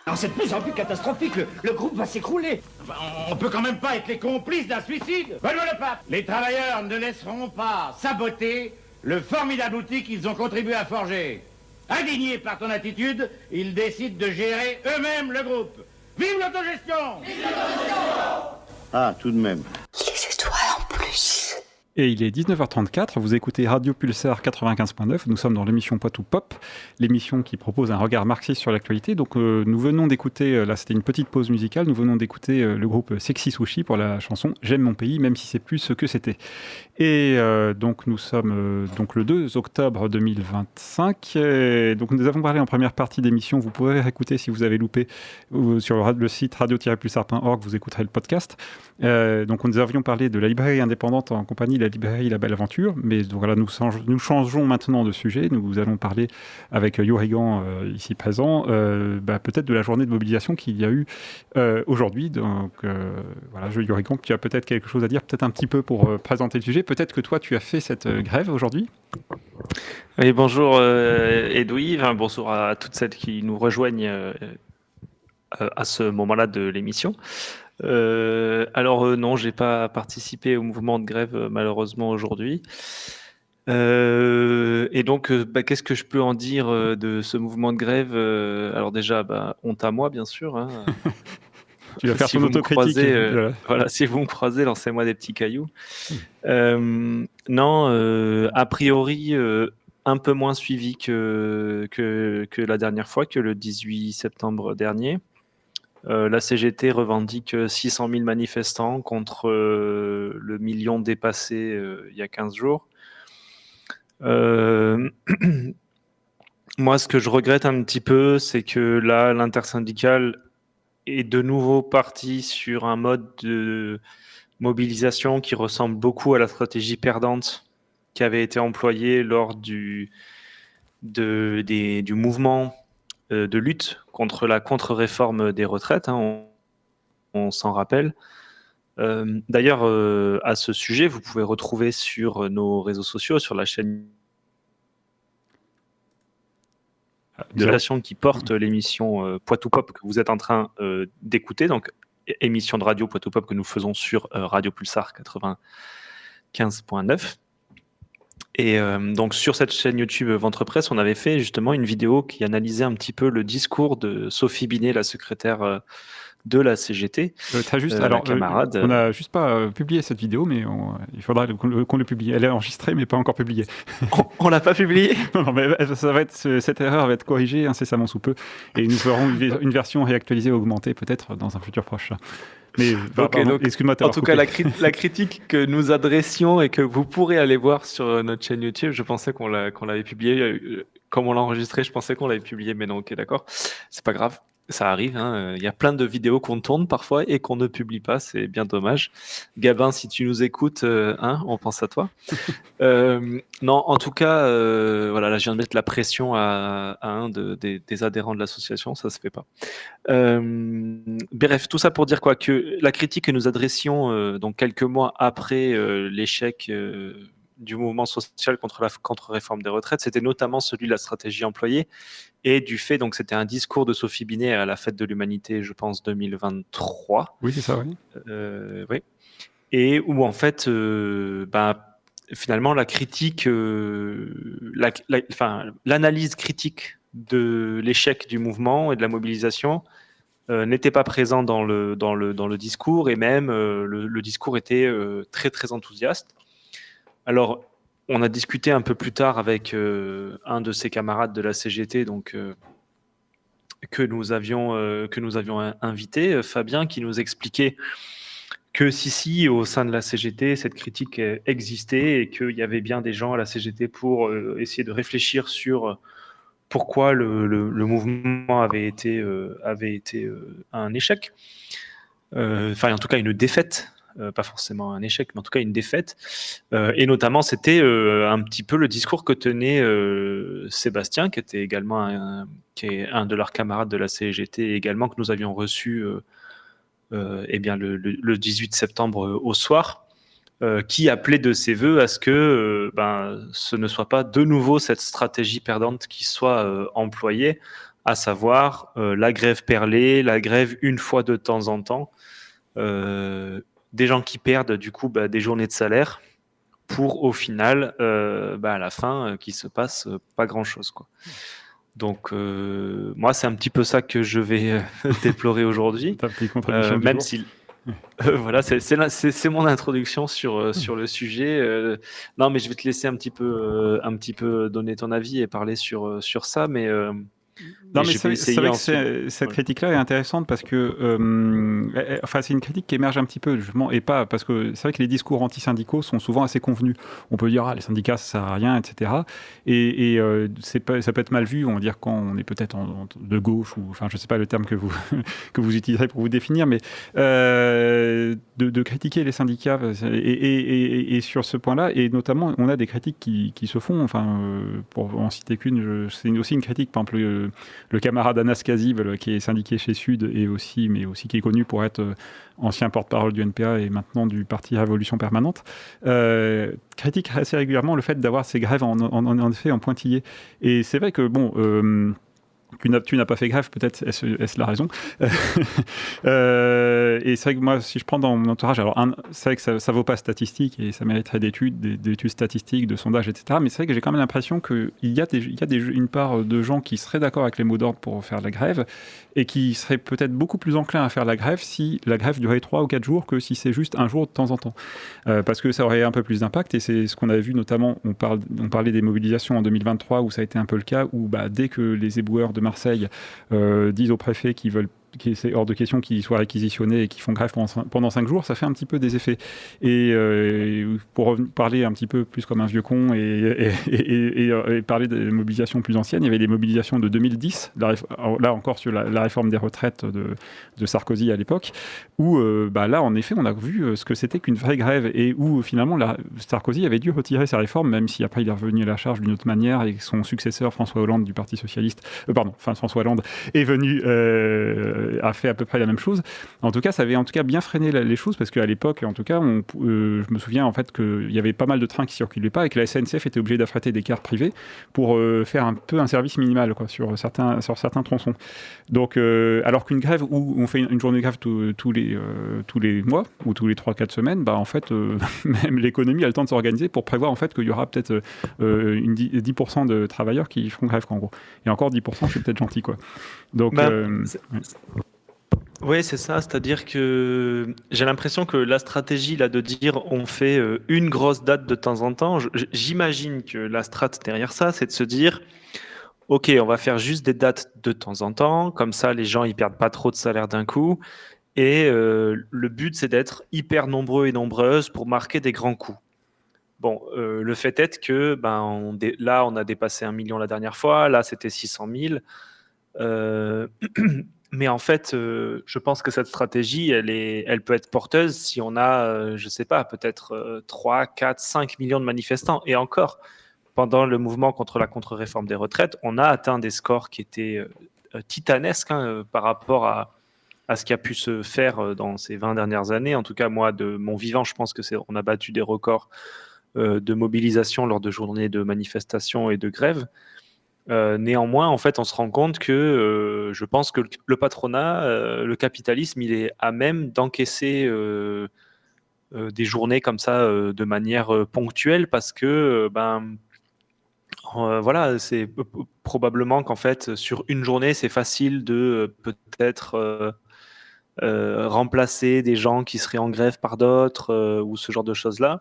Non, c'est de plus en plus catastrophique, le groupe va s'écrouler. Enfin, on peut quand même pas être les complices d'un suicide. Benoît le pape, les travailleurs ne laisseront pas saboter le formidable outil qu'ils ont contribué à forger. Indignés par ton attitude, ils décident de gérer eux-mêmes le groupe. Vive l'autogestion! Ah, tout de même. Les étoiles en plus. Et il est 19h34, vous écoutez Radio Pulsar 95.9, nous sommes dans l'émission Poitou Pop, l'émission qui propose un regard marxiste sur l'actualité. Donc nous venons d'écouter, là c'était une petite pause musicale, nous venons d'écouter le groupe Sexy Sushi pour la chanson « J'aime mon pays, même si c'est plus ce que c'était ». Et donc nous sommes donc le 2 octobre 2025, donc nous avons parlé en première partie d'émission, vous pourrez réécouter si vous avez loupé sur le site radio-pulsar.org, vous écouterez le podcast. Donc nous avions parlé de la librairie indépendante en compagnie de la librairie La Belle Aventure, mais donc, voilà, nous changeons maintenant de sujet, nous allons parler avec Yorigan ici présent, peut-être de la journée de mobilisation qu'il y a eu aujourd'hui. Donc voilà, Yorigan, tu as peut-être quelque chose à dire, peut-être un petit peu pour présenter le sujet, peut-être que toi tu as fait cette grève aujourd'hui. Oui, bonjour Edoui, bonjour à toutes celles qui nous rejoignent à ce moment-là de l'émission. Alors non, j'ai pas participé au mouvement de grève malheureusement aujourd'hui. Et donc, qu'est-ce que je peux en dire de ce mouvement de grève? Alors déjà, honte à moi bien sûr. Hein. Tu vas faire ton autocritique. Voilà, si vous me croisez, lancez-moi des petits cailloux. Non, a priori, un peu moins suivi que la dernière fois, que le 18 septembre dernier. La CGT revendique 600 000 manifestants contre le million dépassé il y a 15 jours. Moi, ce que je regrette un petit peu, c'est que là, l'intersyndicale est de nouveau parti sur un mode de mobilisation qui ressemble beaucoup à la stratégie perdante qui avait été employée lors du mouvement de lutte contre la contre-réforme des retraites, hein, on s'en rappelle. D'ailleurs, à ce sujet, vous pouvez retrouver sur nos réseaux sociaux, sur la chaîne de la nation qui porte l'émission Poitou Pop que vous êtes en train d'écouter, donc émission de radio Poitou Pop que nous faisons sur Radio Pulsar 95.9. Et donc sur cette chaîne YouTube Ventre Presse, on avait fait justement une vidéo qui analysait un petit peu le discours de Sophie Binet, la secrétaire de la CGT, alors, camarade. On n'a juste pas publié cette vidéo, mais il faudra qu'on le publie. Elle est enregistrée, mais pas encore publiée. On l'a pas publiée. Non, mais cette erreur va être corrigée incessamment sous peu, et nous ferons une version réactualisée, augmentée, peut-être dans un futur proche. Mais donc, excuse-moi. En tout cas, la critique que nous adressions et que vous pourrez aller voir sur notre chaîne YouTube, je pensais qu'on l'avait publié. Comme on l'a enregistré, je pensais qu'on l'avait publié, mais non, ok, d'accord. C'est pas grave. Ça arrive, hein. Il y a plein de vidéos qu'on tourne parfois et qu'on ne publie pas, c'est bien dommage. Gabin, si tu nous écoutes, on pense à toi. Non, en tout cas, voilà, là je viens de mettre la pression à un des adhérents de l'association, ça se fait pas. Bref, tout ça pour dire quoi, que la critique que nous adressions donc quelques mois après l'échec du mouvement social contre la contre-réforme des retraites, c'était notamment celui de la stratégie employée et du fait, donc c'était un discours de Sophie Binet à la Fête de l'Humanité, je pense 2023. Oui, c'est ça, oui. Oui. Et où en fait, finalement, la critique, l'analyse critique de l'échec du mouvement et de la mobilisation n'était pas présent dans le discours, et même le discours était très très enthousiaste. Alors, on a discuté un peu plus tard avec un de ses camarades de la CGT, donc que nous avions invité, Fabien, qui nous expliquait que si au sein de la CGT, cette critique existait et qu'il y avait bien des gens à la CGT pour essayer de réfléchir sur pourquoi le mouvement avait été un échec, en tout cas une défaite. Pas forcément un échec, mais en tout cas une défaite. Et notamment, c'était un petit peu le discours que tenait Sébastien, qui était également qui est un de leurs camarades de la CGT, également que nous avions reçu le 18 septembre au soir, qui appelait de ses voeux à ce que ce ne soit pas de nouveau cette stratégie perdante qui soit employée, à savoir la grève perlée, la grève une fois de temps en temps, des gens qui perdent du coup des journées de salaire pour au final à la fin qu'il se passe pas grand chose, quoi. Donc moi c'est un petit peu ça que je vais déplorer aujourd'hui, même si voilà, c'est mon introduction sur le sujet. Non, mais je vais te laisser un petit peu donner ton avis et parler sur ça, mais non, mais c'est vrai que cette critique-là est intéressante parce que, c'est une critique qui émerge un petit peu, justement, et pas parce que c'est vrai que les discours anti-syndicaux sont souvent assez convenus. On peut dire, les syndicats, ça sert à rien, etc. Et ça peut être mal vu, on va dire, quand on est peut-être de gauche, ou, je sais pas le terme que vous utiliserez pour vous définir, mais de critiquer les syndicats, et sur ce point-là, et notamment, on a des critiques qui se font, pour en citer qu'une, c'est aussi une critique, par exemple, le camarade Anas Kazib, qui est syndiqué chez Sud, mais aussi qui est connu pour être ancien porte-parole du NPA et maintenant du parti Révolution Permanente, critique assez régulièrement le fait d'avoir ces grèves en effet en pointillé. Et c'est vrai que, tu n'as pas fait grève, peut-être est-ce la raison. Et c'est vrai que moi, si je prends dans mon entourage, alors c'est vrai que ça vaut pas statistique et ça mériterait d'études statistiques, de sondages, etc. Mais c'est vrai que j'ai quand même l'impression qu'il y a une part de gens qui seraient d'accord avec les mots d'ordre pour faire la grève et qui seraient peut-être beaucoup plus enclins à faire la grève si la grève durait 3 ou 4 jours que si c'est juste un jour de temps en temps. Parce que ça aurait un peu plus d'impact, et c'est ce qu'on avait vu notamment, on parlait des mobilisations en 2023 où ça a été un peu le cas, où dès que les éboueurs de Marseille disent au préfet qu'ils c'est hors de question qu'ils soient réquisitionnés et qu'ils font grève pendant 5 jours, ça fait un petit peu des effets. Et pour parler un petit peu plus comme un vieux con et parler des mobilisations plus anciennes, il y avait des mobilisations de 2010, là encore sur la réforme des retraites de Sarkozy à l'époque, où là en effet on a vu ce que c'était qu'une vraie grève et où finalement Sarkozy avait dû retirer sa réforme, même si après il est revenu à la charge d'une autre manière et que son successeur François Hollande du Parti Socialiste, François Hollande est venu, a fait à peu près la même chose. En tout cas, ça avait bien freiné les choses parce qu'à l'époque, en tout cas, je me souviens en fait qu'il y avait pas mal de trains qui circulaient pas et que la SNCF était obligée d'affréter des cars privés pour faire un peu un service minimal sur certains tronçons. Donc, alors qu'une grève où on fait une journée de grève tous les mois ou tous les 3-4 semaines, en fait, même l'économie a le temps de s'organiser pour prévoir en fait qu'il y aura peut-être 10% de travailleurs qui feront grève, en gros. Et encore 10%, je suis peut-être gentil, quoi. Donc, oui, c'est ça. C'est-à-dire que j'ai l'impression que la stratégie là de dire on fait une grosse date de temps en temps, j'imagine que la strate derrière ça, c'est de se dire ok, on va faire juste des dates de temps en temps, comme ça les gens ils perdent pas trop de salaire d'un coup. Et le but c'est d'être hyper nombreux et nombreuses pour marquer des grands coups. Bon, le fait est que là on a dépassé 1 million la dernière fois, là c'était 600 000. Mais en fait, je pense que cette stratégie, elle peut être porteuse si on a, je sais pas, peut-être 3, 4, 5 millions de manifestants. Et encore, pendant le mouvement contre la contre-réforme des retraites, on a atteint des scores qui étaient titanesques par rapport à ce qui a pu se faire dans ces 20 dernières années. En tout cas, moi, de mon vivant, je pense on a battu des records de mobilisation lors de journées de manifestations et de grèves. Néanmoins, en fait, on se rend compte que je pense que le patronat, le capitalisme, il est à même d'encaisser des journées comme ça de manière ponctuelle parce que, voilà, c'est probablement qu'en fait, sur une journée, c'est facile de peut-être remplacer des gens qui seraient en grève par d'autres ou ce genre de choses-là.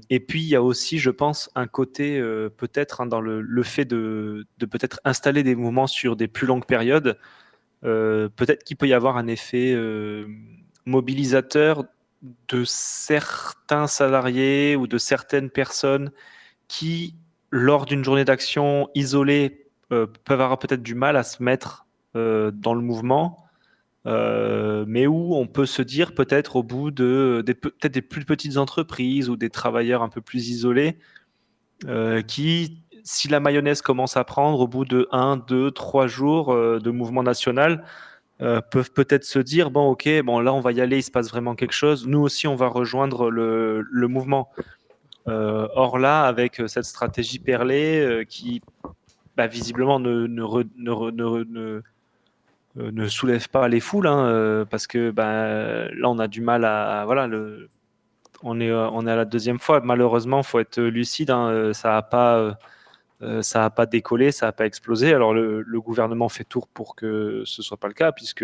Et puis, il y a aussi, je pense, un côté peut-être dans le fait de peut-être installer des mouvements sur des plus longues périodes. Peut-être qu'il peut y avoir un effet mobilisateur de certains salariés ou de certaines personnes qui, lors d'une journée d'action isolée, peuvent avoir peut-être du mal à se mettre dans le mouvement. Mais où on peut se dire peut-être au bout peut-être des plus petites entreprises ou des travailleurs un peu plus isolés qui, si la mayonnaise commence à prendre au bout de 1, 2, 3 jours de mouvement national, peuvent peut-être se dire bon ok, là on va y aller, il se passe vraiment quelque chose, nous aussi on va rejoindre le mouvement. Or là, avec cette stratégie perlée qui visiblement ne soulève pas les foules, parce que là on a du mal à voilà on est à la deuxième fois. Malheureusement, faut être lucide, ça a pas décollé, ça a pas explosé. Alors le gouvernement fait tout pour que ce soit pas le cas, puisque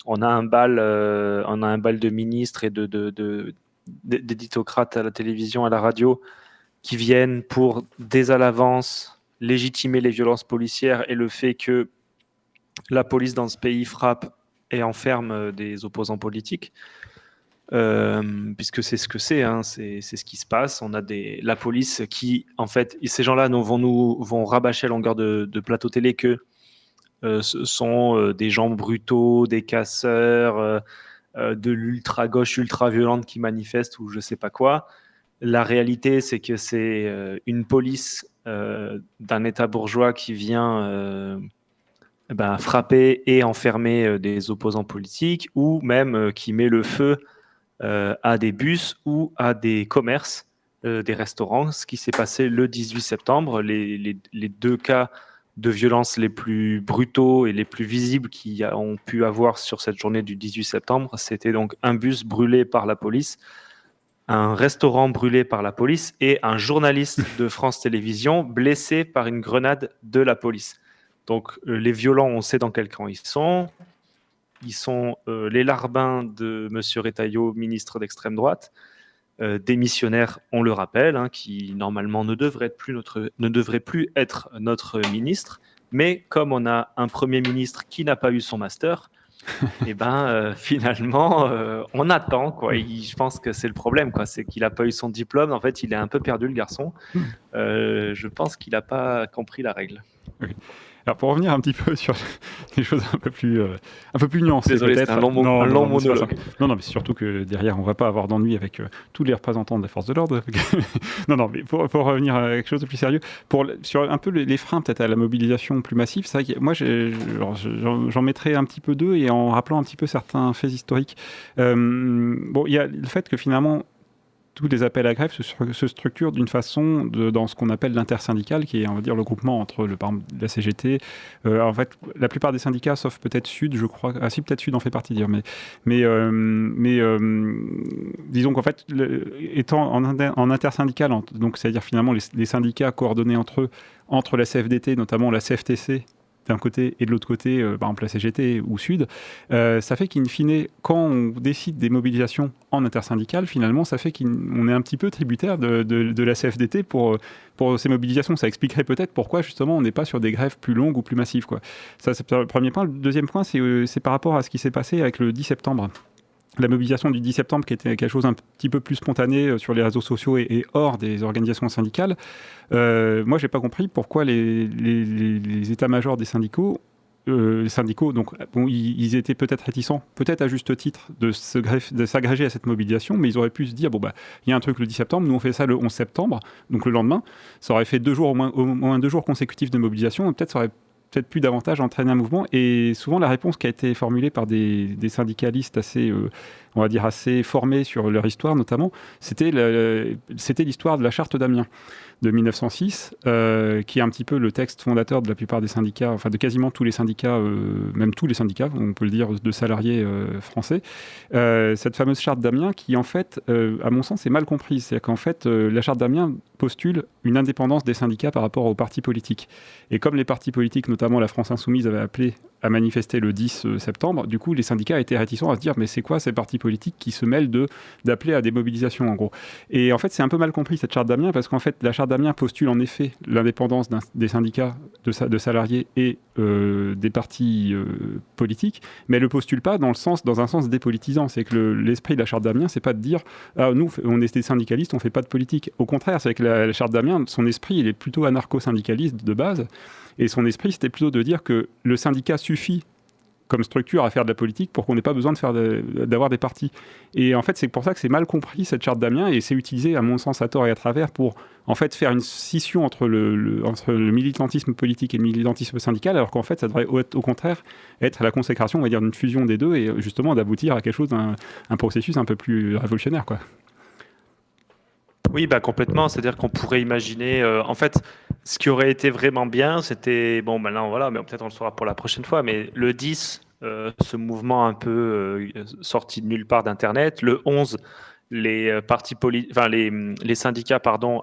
on a un bal de ministres et d'éditocrates à la télévision, à la radio, qui viennent pour dès à l'avance légitimer les violences policières et le fait que la police dans ce pays frappe et enferme des opposants politiques, puisque c'est ce que c'est, c'est ce qui se passe. On a la police qui, en fait, ces gens-là vont rabâcher à longueur de plateau télé que ce sont des gens brutaux, des casseurs, de l'ultra-gauche, ultra-violente qui manifestent ou je sais pas quoi. La réalité, c'est que c'est une police d'un État bourgeois qui vient frapper et enfermer des opposants politiques ou même qui met le feu à des bus ou à des commerces, des restaurants, ce qui s'est passé le 18 septembre. Les deux cas de violence les plus brutaux et les plus visibles qui ont pu avoir sur cette journée du 18 septembre, c'était donc un bus brûlé par la police, un restaurant brûlé par la police et un journaliste de France Télévisions blessé par une grenade de la police. Donc les violents, on sait dans quel camp ils sont. Ils sont les larbins de M. Retailleau, ministre d'extrême droite, démissionnaire, on le rappelle, qui normalement ne devrait plus être notre ministre, Mais comme on a un Premier ministre qui n'a pas eu son master, et finalement, on attend, quoi. Je pense que c'est le problème, quoi. C'est qu'il n'a pas eu son diplôme. En fait, il est un peu perdu, le garçon. Je pense qu'il n'a pas compris la règle. Oui. Alors pour revenir un petit peu sur des choses un peu plus nuancées. Désolé, peut-être. c'est un long c'est pas ça. monologue. Non, mais c'est surtout que derrière, on va pas avoir d'ennui avec tous les représentants de la force de l'ordre. non, mais pour revenir à quelque chose de plus sérieux, sur un peu les freins peut-être à la mobilisation plus massive, c'est vrai que moi, j'en mettrais un petit peu deux et en rappelant un petit peu certains faits historiques. Il y a le fait que finalement, tous les appels à grève se structurent d'une façon dans ce qu'on appelle l'intersyndical, qui est, on va dire, le groupement entre par exemple, la CGT. En fait, la plupart des syndicats, sauf peut-être Sud, je crois. Ah si, peut-être Sud en fait partie, dire. Mais disons qu'en fait, étant en intersyndical, donc c'est-à-dire finalement les syndicats coordonnés entre eux, entre la CFDT, notamment la CFTC, d'un côté et de l'autre côté, par exemple la CGT ou Sud, ça fait qu'in fine, quand on décide des mobilisations en intersyndicales, finalement, ça fait qu'on est un petit peu tributaire de la CFDT pour ces mobilisations. Ça expliquerait peut-être pourquoi, justement, on n'est pas sur des grèves plus longues ou plus massives, quoi. Ça, c'est le premier point. Le deuxième point, c'est par rapport à ce qui s'est passé avec le 10 septembre. La mobilisation du 10 septembre, qui était quelque chose un petit peu plus spontané sur les réseaux sociaux et hors des organisations syndicales, moi, j'ai pas compris pourquoi les états-majors des syndicaux, donc, ils étaient peut-être réticents, peut-être à juste titre, de s'agréger à cette mobilisation, mais ils auraient pu se dire, il y a un truc le 10 septembre, nous on fait ça le 11 septembre, donc le lendemain, ça aurait fait au moins 2 jours consécutifs de mobilisation, et peut-être ça aurait peut-être plus davantage entraîner un mouvement. Et souvent, la réponse qui a été formulée par des syndicalistes assez, on va dire, assez formés sur leur histoire, notamment, c'était l'histoire de la charte d'Amiens de 1906, qui est un petit peu le texte fondateur de la plupart des syndicats, enfin de quasiment tous les syndicats, même tous les syndicats, on peut le dire, de salariés français. Cette fameuse charte d'Amiens qui, en fait, à mon sens, est mal comprise. C'est-à-dire qu'en fait, la charte d'Amiens postule une indépendance des syndicats par rapport aux partis politiques. Et comme les partis politiques, notamment la France Insoumise, avaient appelé à manifester le 10 septembre, du coup, les syndicats étaient réticents à se dire mais c'est quoi ces partis politiques qui se mêlent d'appeler à des mobilisations, en gros. Et en fait, c'est un peu mal compris, cette charte d'Amiens, parce qu'en fait, la charte d'Amiens postule en effet l'indépendance des syndicats de salariés et des partis politiques, mais elle ne le postule pas dans un sens dépolitisant. C'est que l'esprit de la charte d'Amiens, c'est pas de dire nous, on est des syndicalistes, on fait pas de politique. Au contraire, c'est que la charte d'Amiens, son esprit, il est plutôt anarcho-syndicaliste de base, et son esprit, c'était plutôt de dire que le syndicat suffit comme structure à faire de la politique pour qu'on n'ait pas besoin d'avoir des partis. Et en fait, c'est pour ça que c'est mal compris, cette charte d'Amiens, et c'est utilisé, à mon sens, à tort et à travers, pour en fait faire une scission entre le militantisme politique et le militantisme syndical, alors qu'en fait, ça devrait au contraire être la consécration, on va dire, d'une fusion des deux, et justement d'aboutir à quelque chose, un processus un peu plus révolutionnaire, quoi. Oui, complètement. C'est-à-dire qu'on pourrait imaginer, en fait, ce qui aurait été vraiment bien, c'était, maintenant, voilà, mais peut-être on le saura pour la prochaine fois, mais le 10, ce mouvement un peu sorti de nulle part d'Internet. Le 11, les syndicats,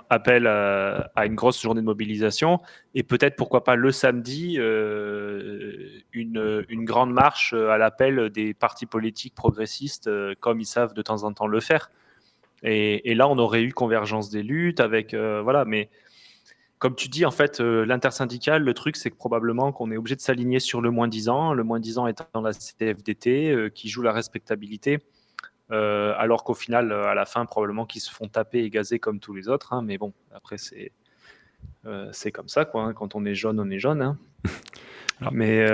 appellent à une grosse journée de mobilisation. Et peut-être, pourquoi pas, le samedi, une grande marche à l'appel des partis politiques progressistes, comme ils savent de temps en temps le faire. Et là, on aurait eu convergence des luttes avec voilà. Mais comme tu dis, en fait, l'intersyndical, le truc, c'est que probablement qu'on est obligé de s'aligner sur le -10. Le -10 étant la CFDT qui joue la respectabilité, alors qu'au final, à la fin, probablement qu'ils se font taper et gazer comme tous les autres. Hein, mais bon, après, c'est comme ça, quoi. Hein, quand on est jaune, on est jaune. Hein. Mais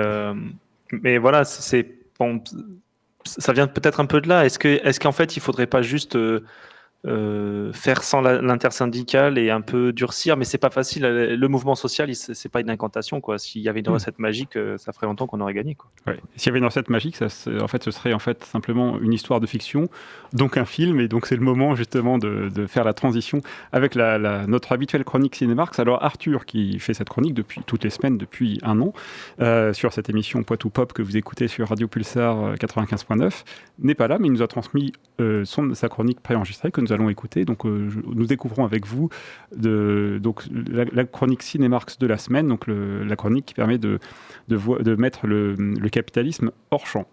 voilà, bon, ça vient peut-être un peu de là. Est-ce qu'en fait, il faudrait pas juste faire sans l'intersyndical et un peu durcir, mais c'est pas facile. Le mouvement social, c'est pas une incantation, quoi. S'il y avait une recette magique, ça ferait longtemps qu'on aurait gagné, quoi. Ouais. S'il y avait une recette magique, ce serait en fait simplement une histoire de fiction, donc un film, et donc c'est le moment justement de faire la transition avec notre habituelle chronique Cinémarx. Alors Arthur, qui fait cette chronique toutes les semaines depuis 1 an, sur cette émission Poitou Pop que vous écoutez sur Radio Pulsar 95.9, n'est pas là, mais il nous a transmis sa chronique préenregistrée que nous allons écouter. Donc nous découvrons avec vous la chronique Cinémarx de la semaine, donc la chronique qui permet de mettre le capitalisme hors champ.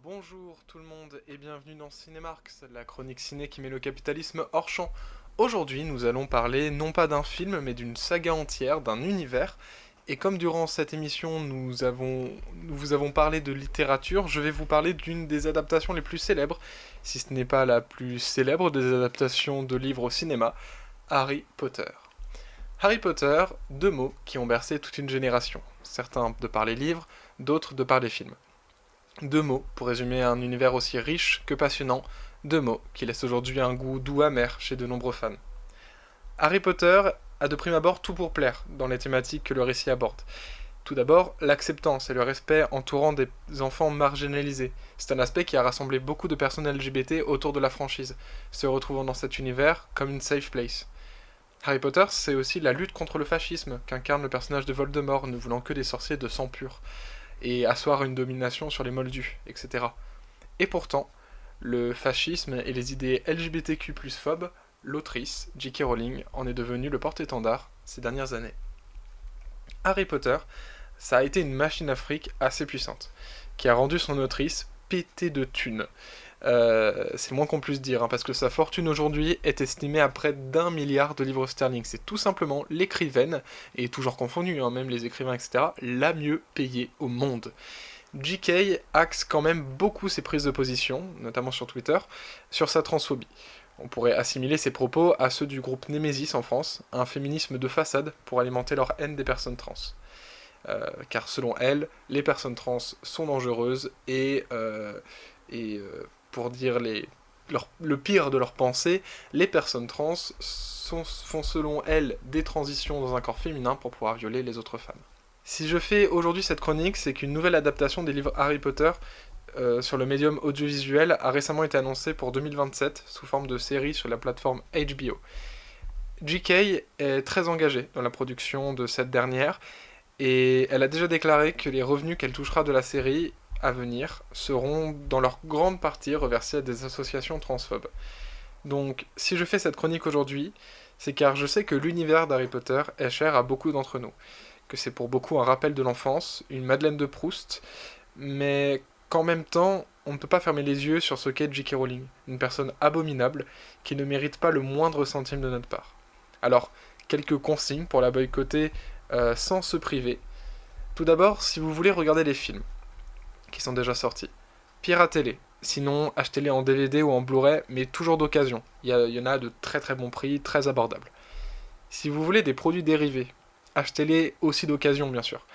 Bonjour tout le monde et bienvenue dans Cinémarx, la chronique ciné qui met le capitalisme hors champ. Aujourd'hui, nous allons parler non pas d'un film, mais d'une saga entière, d'un univers. Et comme durant cette émission, nous vous avons parlé de littérature, je vais vous parler d'une des adaptations les plus célèbres, si ce n'est pas la plus célèbre des adaptations de livres au cinéma, Harry Potter. Harry Potter, 2 mots qui ont bercé toute une génération, certains de par les livres, d'autres de par les films. 2 mots pour résumer un univers aussi riche que passionnant, 2 mots qui laissent aujourd'hui un goût doux amer chez de nombreux fans. Harry Potter a de prime abord tout pour plaire dans les thématiques que le récit aborde. Tout d'abord, l'acceptance et le respect entourant des enfants marginalisés. C'est un aspect qui a rassemblé beaucoup de personnes LGBT autour de la franchise, se retrouvant dans cet univers comme une safe place. Harry Potter, c'est aussi la lutte contre le fascisme qu'incarne le personnage de Voldemort, ne voulant que des sorciers de sang pur, et asseoir une domination sur les moldus, etc. Et pourtant, le fascisme et les idées LGBTQ+ phobes, l'autrice, J.K. Rowling, en est devenue le porte-étendard ces dernières années. Harry Potter, ça a été une machine à fric assez puissante, qui a rendu son autrice pétée de thunes. C'est le moins qu'on puisse dire, parce que sa fortune aujourd'hui est estimée à près d'1 milliard de livres sterling. C'est tout simplement l'écrivaine, et toujours confondue, même les écrivains, etc., la mieux payée au monde. J.K. axe quand même beaucoup ses prises de position, notamment sur Twitter, sur sa transphobie. On pourrait assimiler ses propos à ceux du groupe Némésis en France, un féminisme de façade pour alimenter leur haine des personnes trans. Car selon elle, les personnes trans sont dangereuses et pour dire le pire de leurs pensées, les personnes trans font selon elle des transitions dans un corps féminin pour pouvoir violer les autres femmes. Si je fais aujourd'hui cette chronique, c'est qu'une nouvelle adaptation des livres Harry Potter sur le médium audiovisuel a récemment été annoncée pour 2027 sous forme de série sur la plateforme HBO. J.K. est très engagée dans la production de cette dernière et elle a déjà déclaré que les revenus qu'elle touchera de la série à venir seront dans leur grande partie reversés à des associations transphobes. Donc si je fais cette chronique aujourd'hui, c'est car je sais que l'univers d'Harry Potter est cher à beaucoup d'entre nous, que c'est pour beaucoup un rappel de l'enfance, une Madeleine de Proust, mais qu'en même temps, on ne peut pas fermer les yeux sur ce qu'est J.K. Rowling, une personne abominable qui ne mérite pas le moindre centime de notre part. Alors, quelques consignes pour la boycotter sans se priver. Tout d'abord, si vous voulez regarder les films qui sont déjà sortis, piratez-les, sinon achetez-les en DVD ou en Blu-ray, mais toujours d'occasion. Il y en a de très très bons prix, très abordables. Si vous voulez des produits dérivés, achetez-les aussi d'occasion bien sûr.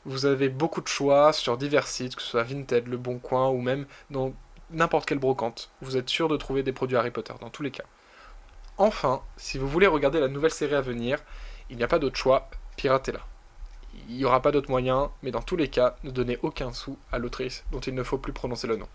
Vous avez beaucoup de choix sur divers sites, que ce soit Vinted, Le Bon Coin ou même dans n'importe quelle brocante. Vous êtes sûr de trouver des produits Harry Potter dans tous les cas. Enfin, si vous voulez regarder la nouvelle série à venir, il n'y a pas d'autre choix, piratez-la. Il n'y aura pas d'autre moyen, mais dans tous les cas, ne donnez aucun sou à l'autrice dont il ne faut plus prononcer le nom.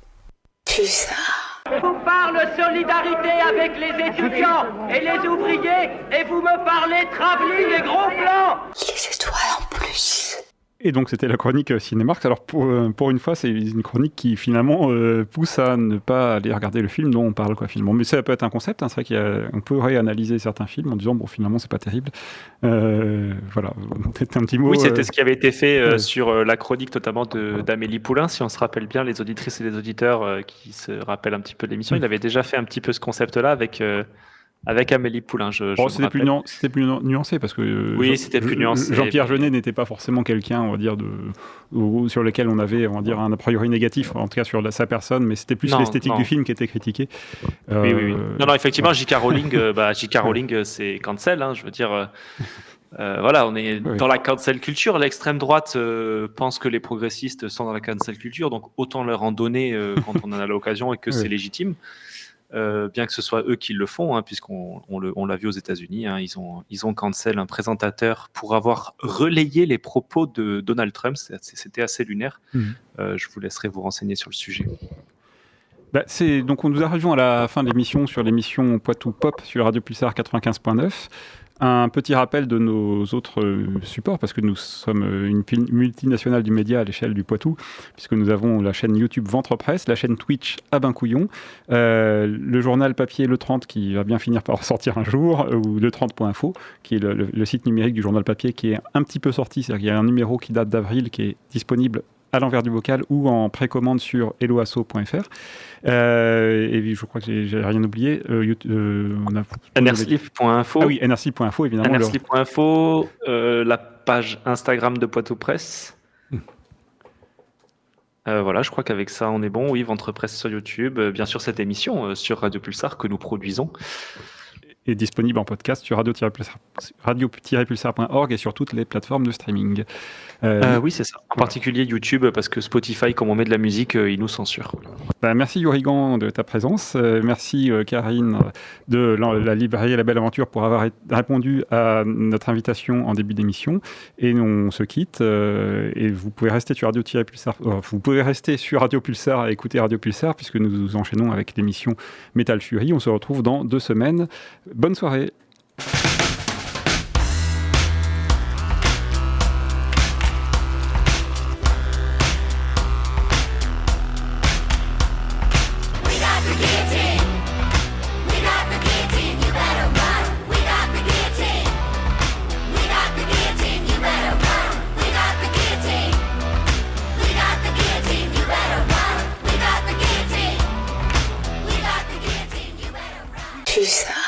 Je vous parle solidarité avec les étudiants et les ouvriers et vous me parlez travelling et gros plans. Les étoiles en plus. Et donc c'était la chronique Cinémark. Alors pour une fois, c'est une chronique qui finalement pousse à ne pas aller regarder le film dont on parle finalement. Mais ça peut être un concept, c'est vrai qu'on peut réanalyser certains films en disant bon finalement c'est pas terrible. Voilà, peut-être un petit mot. Oui, c'était ce qui avait été fait sur la chronique notamment d'Amélie Poulain, si on se rappelle bien, les auditrices et les auditeurs qui se rappellent un petit peu de l'émission. Il avait déjà fait un petit peu ce concept-là avec Amélie Poulain. C'était plus nuancé parce que oui, c'était plus nuancé. Jean-Pierre Jeunet n'était pas forcément quelqu'un, on va dire, sur lequel on avait, on va dire, un a priori négatif, en tout cas sur sa personne, mais c'était plus l'esthétique du film qui était critiquée. Oui. Non, effectivement, J.K. Rowling, c'est cancel, je veux dire. Voilà, on est dans la cancel culture. L'extrême droite pense que les progressistes sont dans la cancel culture, donc autant leur en donner quand on en a l'occasion et que c'est légitime. Bien que ce soit eux qui le font, puisqu'on l'a vu aux États-Unis, ils ont cancel un présentateur pour avoir relayé les propos de Donald Trump. C'était assez lunaire. Je vous laisserai vous renseigner sur le sujet. Donc nous arrivons à la fin de l'émission sur l'émission Poitou Pop sur Radio Pulsar 95.9. Un petit rappel de nos autres supports, parce que nous sommes une multinationale du média à l'échelle du Poitou, puisque nous avons la chaîne YouTube Ventre Presse, la chaîne Twitch Abincouillon, le journal papier Le 30 qui va bien finir par sortir un jour, ou le30.info, qui est le site numérique du journal papier qui est un petit peu sorti, c'est-à-dire qu'il y a un numéro qui date d'avril qui est disponible à l'envers du bocal ou en précommande sur helloasso.fr. Et je crois que j'ai rien oublié. nrslip.info. Ah oui, nrslip.info, évidemment. nrslip.info, la page Instagram de Poitou Presse. Voilà, je crois qu'avec ça, on est bon. Oui, Ventre Presse sur YouTube. Bien sûr, cette émission sur Radio Pulsar que nous produisons. Est disponible en podcast sur radio-pulsar.org et sur toutes les plateformes de streaming. Oui, c'est ça. En particulier YouTube, parce que Spotify, comme on met de la musique, il nous censure. Merci Yorigan de ta présence. Merci Karine de la librairie La Belle Aventure pour avoir répondu à notre invitation en début d'émission. Et on se quitte. Et vous pouvez rester sur Radio-Pulsar. Vous pouvez rester sur Radio Pulsar et écouter Radio Pulsar puisque nous enchaînons avec l'émission Metal Fury. On se retrouve dans 2 semaines. Bonne soirée. Pulsar.